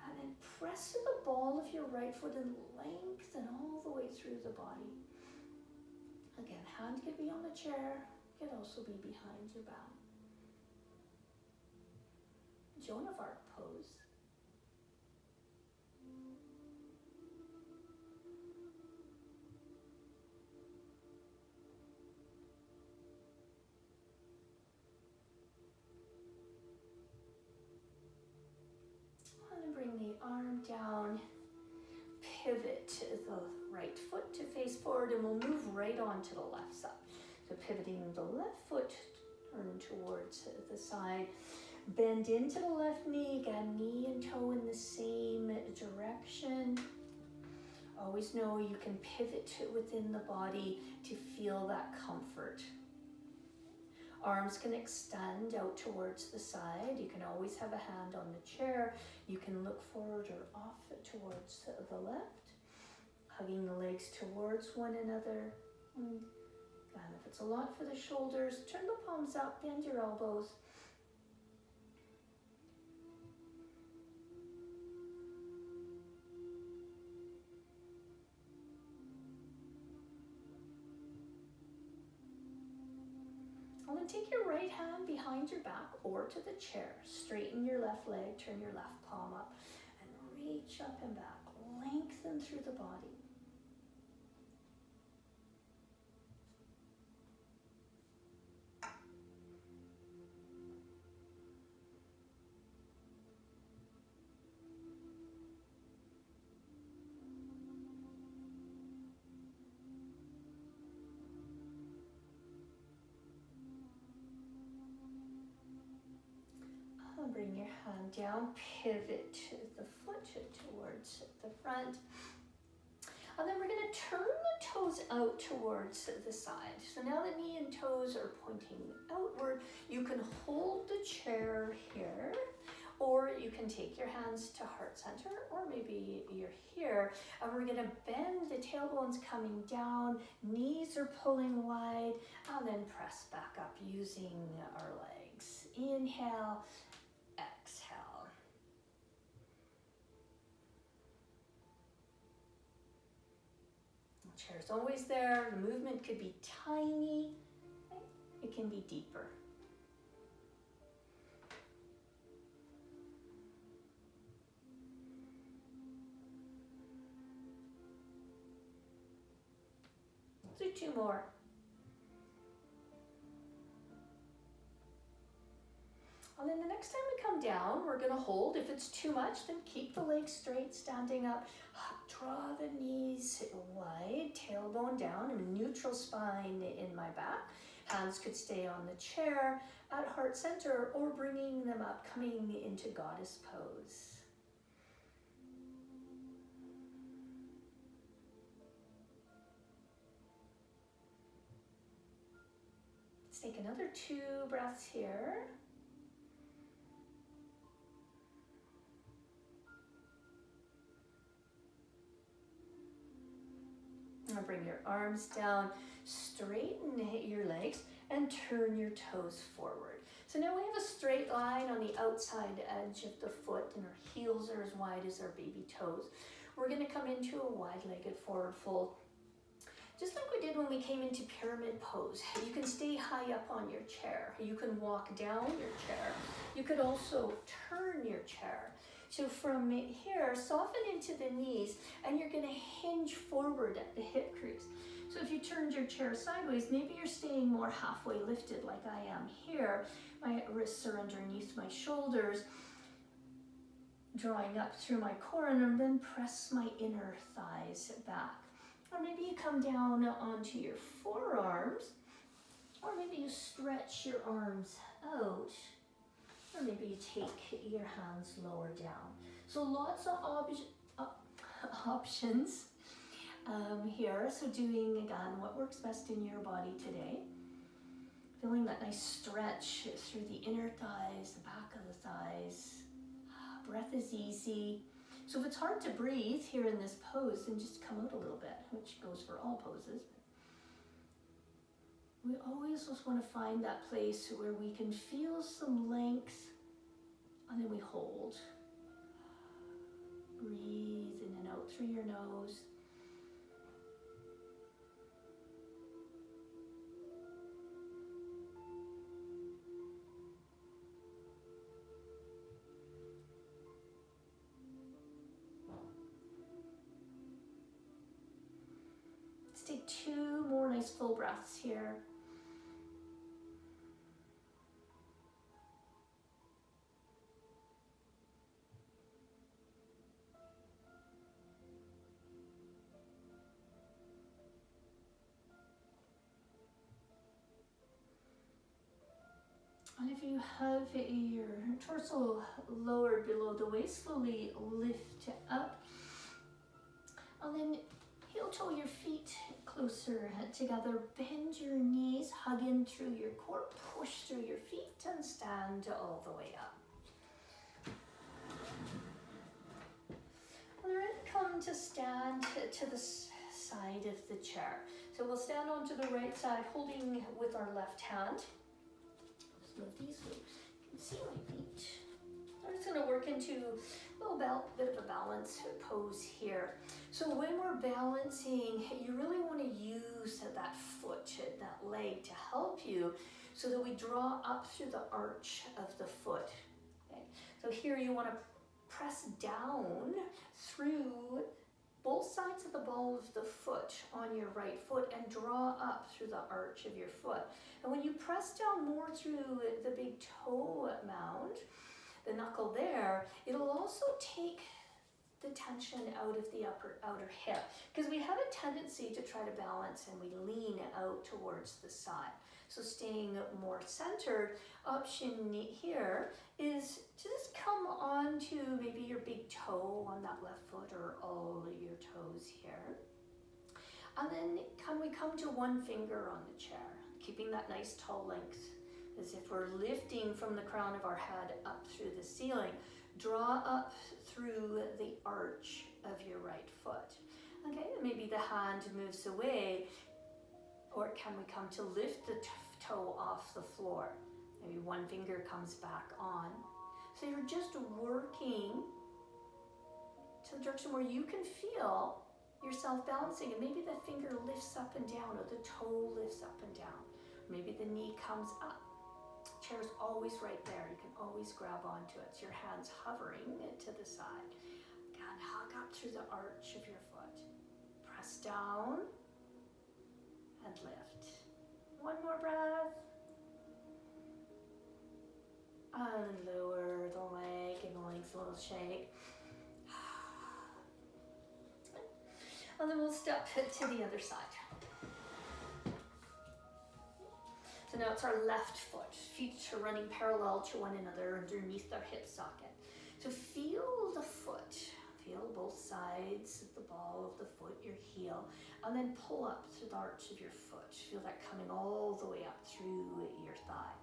And then press the ball of your right foot and lengthen all the way through the body. Again, hand could be on the chair, could also be behind your back. Joan of Arc pose. And bring the arm down, pivot the right foot to face forward, and we'll move right on to the left side. So pivoting the left foot, turn towards the side. Bend into the left knee, again, knee and toe in the same direction. Always know you can pivot within the body to feel that comfort. Arms can extend out towards the side. You can always have a hand on the chair. You can look forward or off towards the left, hugging the legs towards one another. And if it's a lot for the shoulders, turn the palms up, bend your elbows. And then take your right hand behind your back or to the chair. Straighten your left leg, turn your left palm up, and reach up and back. Lengthen through the body. Bring your hand down, pivot the foot towards the front. And then we're going to turn the toes out towards the side. So now the knee and toes are pointing outward. You can hold the chair here, or you can take your hands to heart center, or maybe you're here. And we're going to bend the tailbones coming down, knees are pulling wide, and then press back up using our legs. Inhale. Exhale. The chair's always there. The movement could be tiny. It can be deeper. Do two more. And then the next time we come down, we're going to hold. If it's too much, then keep the legs straight, standing up. Draw the knees wide, tailbone down. I'm a neutral spine in my back. Hands could stay on the chair at heart center or bringing them up, coming into goddess pose. Let's take another 2 breaths here. Bring your arms down, straighten your legs, and turn your toes forward. So now we have a straight line on the outside edge of the foot, and our heels are as wide as our baby toes. We're going to come into a wide-legged forward fold, just like we did when we came into pyramid pose. You can stay high up on your chair. You can walk down your chair. You could also turn your chair. So from here, soften into the knees, and you're going to hinge forward at the hip crease. So if you turned your chair sideways, maybe you're staying more halfway lifted like I am here. My wrists are underneath my shoulders, drawing up through my core, and then press my inner thighs back. Or maybe you come down onto your forearms, or maybe you stretch your arms out, or maybe you take your hands lower down. So lots of options here. So doing again what works best in your body today. Feeling that nice stretch through the inner thighs, the back of the thighs. Breath is easy. So if it's hard to breathe here in this pose, then just come out a little bit, which goes for all poses. We always just want to find that place where we can feel some length, and then we hold. Breathe in and out through your nose. Let's take 2 more nice full breaths here. And if you have your torso lowered below the waist, slowly lift up. And then heel toe your feet closer together. Bend your knees, hug in through your core, push through your feet, and stand all the way up. And then come to stand to the side of the chair. So we'll stand onto the right side, holding with our left hand. Move these so you can see my feet. I'm just going to work into a little bit of a balance pose here. So when we're balancing, you really want to use that foot, that leg to help you, so that we draw up through the arch of the foot. Okay. So here you want to press down through both sides of the ball of the foot on your right foot and draw up through the arch of your foot. And when you press down more through the big toe mound, the knuckle there, it'll also take the tension out of the outer hip, because we have a tendency to try to balance and we lean out towards the side. So staying more centered, option here is to just come onto maybe your big toe on that left foot, or all of your toes here. And then can we come to one finger on the chair, keeping that nice tall length, as if we're lifting from the crown of our head up through the ceiling. Draw up through the arch of your right foot. Okay, maybe the hand moves away, or can we come to lift the toe off the floor? Maybe one finger comes back on. So you're just working to the direction where you can feel yourself balancing, and maybe the finger lifts up and down, or the toe lifts up and down. Maybe the knee comes up. Chair's always right there. You can always grab onto it. It's your hands hovering to the side. Again, hug up through the arch of your foot. Press down and lift. One more breath. And lower the leg, give the legs a little shake. And then we'll step to the other side. So now it's our left foot. Feet are running parallel to one another underneath our hip socket. So feel the foot. Feel both sides of the ball of the foot, your heel, and then pull up through the arch of your foot. Feel that coming all the way up through your thigh.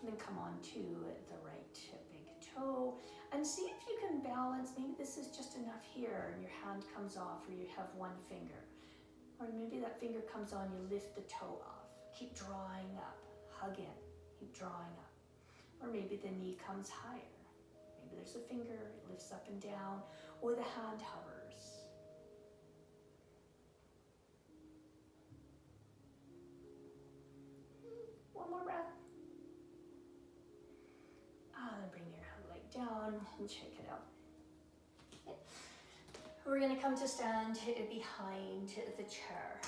And then come on to the right big toe, and see if you can balance. Maybe this is just enough here and your hand comes off, or you have one finger. Or maybe that finger comes on, you lift the toe off. Keep drawing up, hug in, keep drawing up. or maybe the knee comes higher. Maybe there's a finger, it lifts up and down, or the hand hovers. One more breath. And bring your leg down and check it out. Okay. We're going to come to stand behind the chair.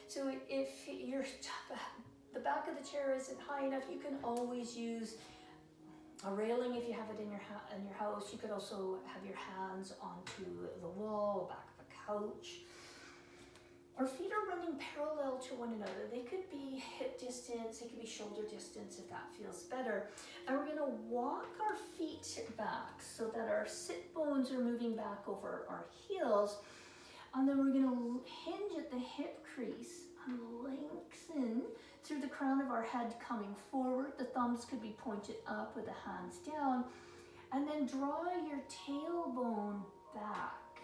So if the back of the chair isn't high enough, you can always use a railing if you have it in your house. You could also have your hands onto the wall, back of a couch. Our feet are running parallel to one another. They could be hip distance, they could be shoulder distance if that feels better. And we're gonna walk our feet back so that our sit bones are moving back over our heels. And then we're gonna hinge at the hip crease and lengthen through the crown of our head coming forward. The thumbs could be pointed up with the hands down. And then draw your tailbone back.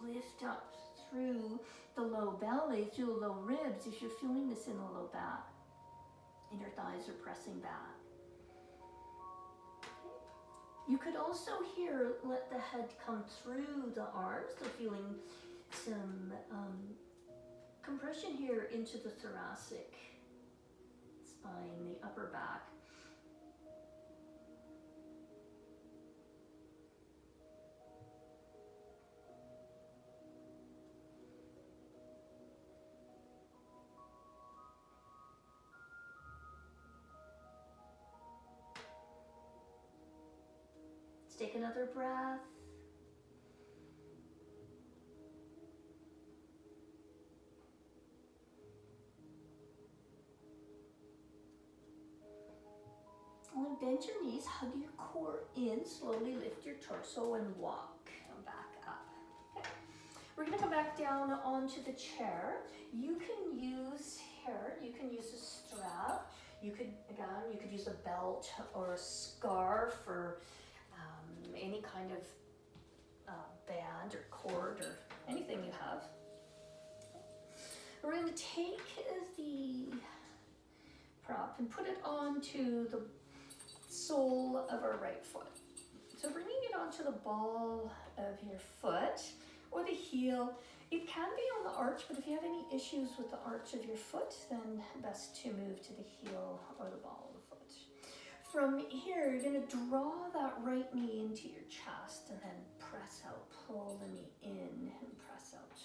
Lift up through the low belly, through the low ribs, if you're feeling this in the low back. And your thighs are pressing back. Okay. You could also here let the head come through the arms, so feeling some compression here into the thoracic spine, the upper back. Take another breath. And then bend your knees, hug your core in, slowly lift your torso and walk back up. Okay. We're gonna come back down onto the chair. You can use a strap. You could use a belt or a scarf or any kind of band or cord or anything you have. We're going to take the prop and put it onto the sole of our right foot. So bringing it onto the ball of your foot or the heel. It can be on the arch, but if you have any issues with the arch of your foot, then best to move to the heel or the ball of the foot. From here, you're going to draw that right knee into your chest and then press out. Pull the knee in and press out.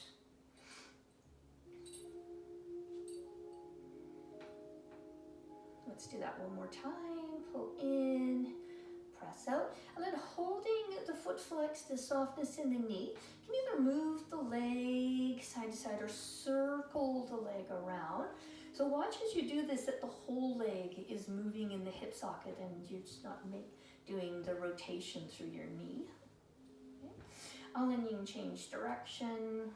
Let's do that one more time. Pull in, press out. And then holding the foot flexed, the softness in the knee, you can either move the leg side to side or circle the leg around. So watch as you do this that the whole leg is moving in the hip socket and you're just not doing the rotation through your knee. Okay. And then you can change direction.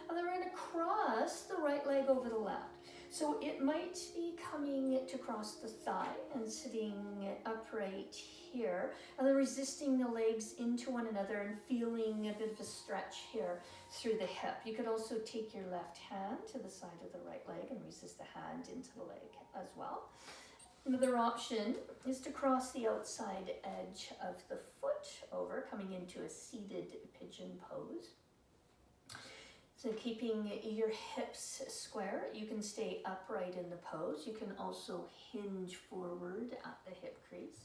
And then we're going to cross the right leg over the left. So it might be coming to cross the thigh and sitting upright here, and then resisting the legs into one another and feeling a bit of a stretch here through the hip. You could also take your left hand to the side of the right leg and resist the hand into the leg as well. Another option is to cross the outside edge of the foot over, coming into a seated pigeon pose. So keeping your hips square, you can stay upright in the pose. You can also hinge forward at the hip crease.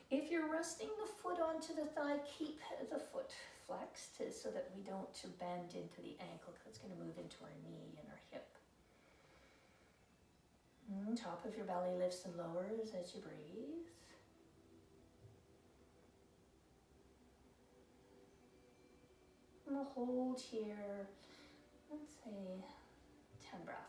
If you're resting the foot onto the thigh, keep the foot flexed so that we don't bend into the ankle because it's going to move into our knee and our hip. Top of your belly lifts and lowers as you breathe. And we'll hold here, let's say 10 breaths.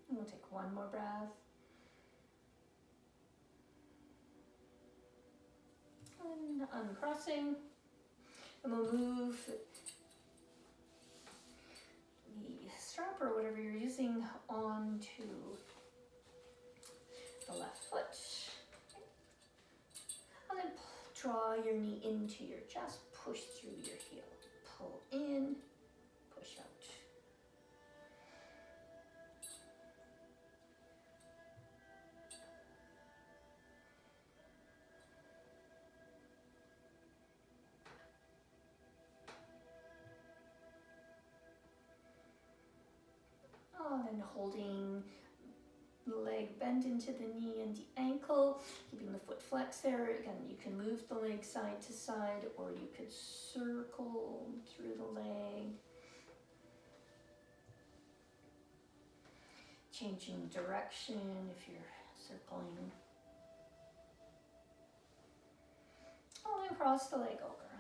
And we'll take one more breath. And uncrossing. And we'll move the strap or whatever you're using onto the left foot. And then draw your knee into your chest, push through your heel. Pull in, push out. And holding the leg bend into the knee and the ankle, keeping the foot flexed there. Again, you can move the leg side to side, or you could circle through the leg. Changing direction if you're circling. And cross the leg over.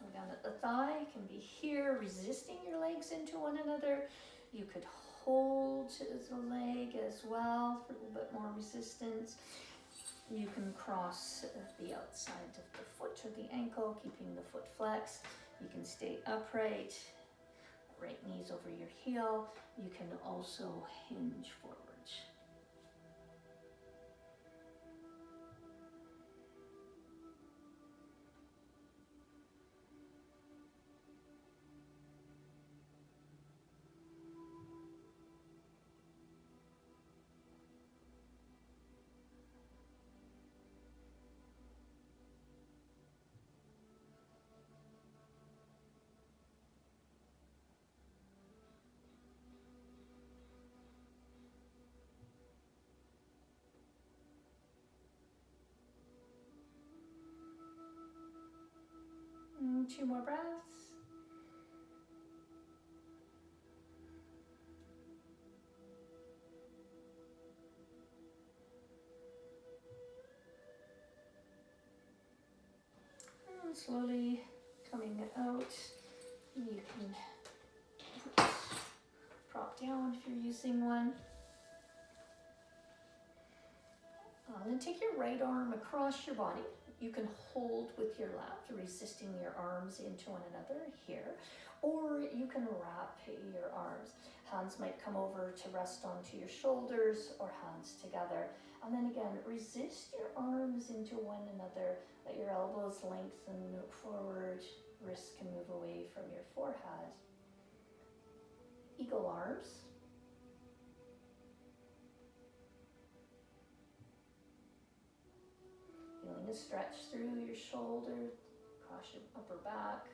We're down at the thigh, can be here, resisting your legs into one another. You could hold the leg as well for a little bit more resistance. You can cross the outside of the foot or the ankle, keeping the foot flexed. You can stay upright, right knees over your heel. You can also hinge forward. And 2 more breaths. And slowly coming out. You can put prop down if you're using one. Then take your right arm across your body. You can hold with your left, resisting your arms into one another here, or you can wrap your arms. Hands might come over to rest onto your shoulders, or hands together. And then again, resist your arms into one another. Let your elbows lengthen forward, wrists can move away from your forehead. Eagle arms. Feeling a stretch through your shoulder, across your upper back.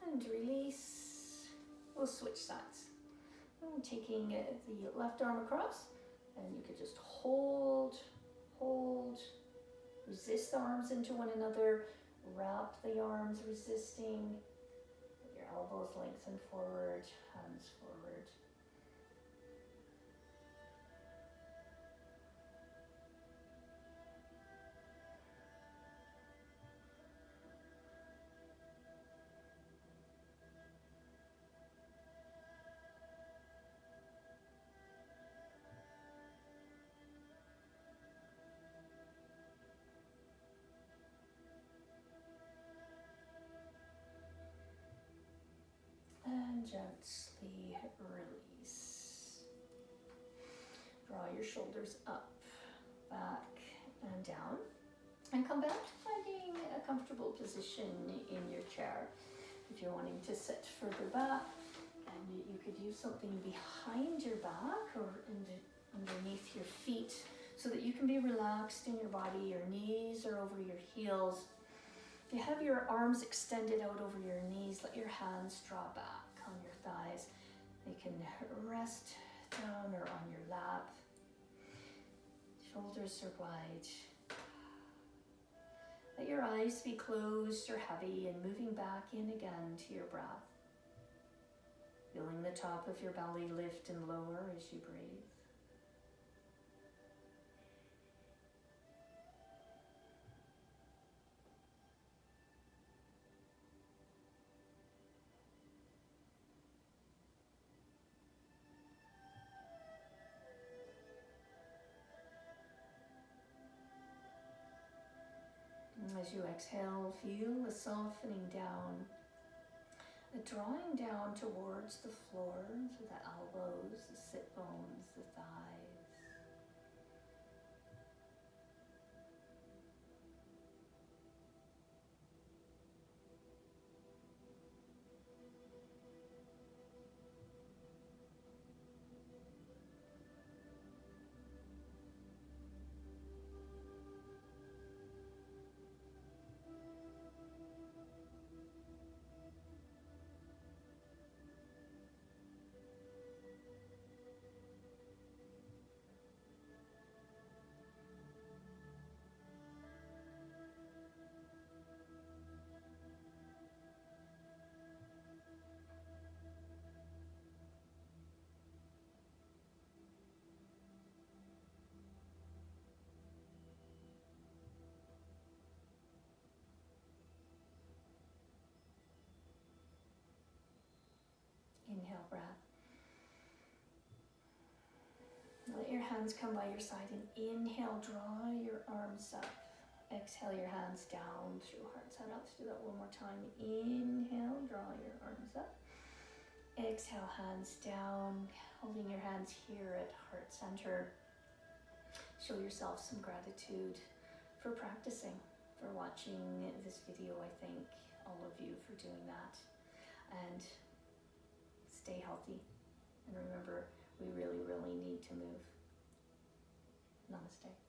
And release. We'll switch sides. And taking the left arm across, and you could just hold, resist the arms into one another, wrap the arms resisting, let your elbows lengthen forward, hands forward. And gently release. Draw your shoulders up, back, and down. And come back to finding a comfortable position in your chair. If you're wanting to sit further back, and you could use something behind your back or underneath your feet so that you can be relaxed in your body. Your knees are over your heels. If you have your arms extended out over your knees, let your hands draw back on your thighs. They can rest down or on your lap. Shoulders are wide. Let your eyes be closed or heavy and moving back in again to your breath. Feeling the top of your belly lift and lower as you breathe. as you exhale, feel the softening down, the drawing down towards the floor, so the elbows, the sit bones, the thighs. Inhale, breath. Let your hands come by your side and inhale, draw your arms up. Exhale your hands down through heart center. Let's do that one more time. Inhale, draw your arms up. Exhale, hands down, holding your hands here at heart center. Show yourself some gratitude for practicing, for watching this video. I thank all of you for doing that. And stay healthy. And remember, we really, really need to move. Namaste.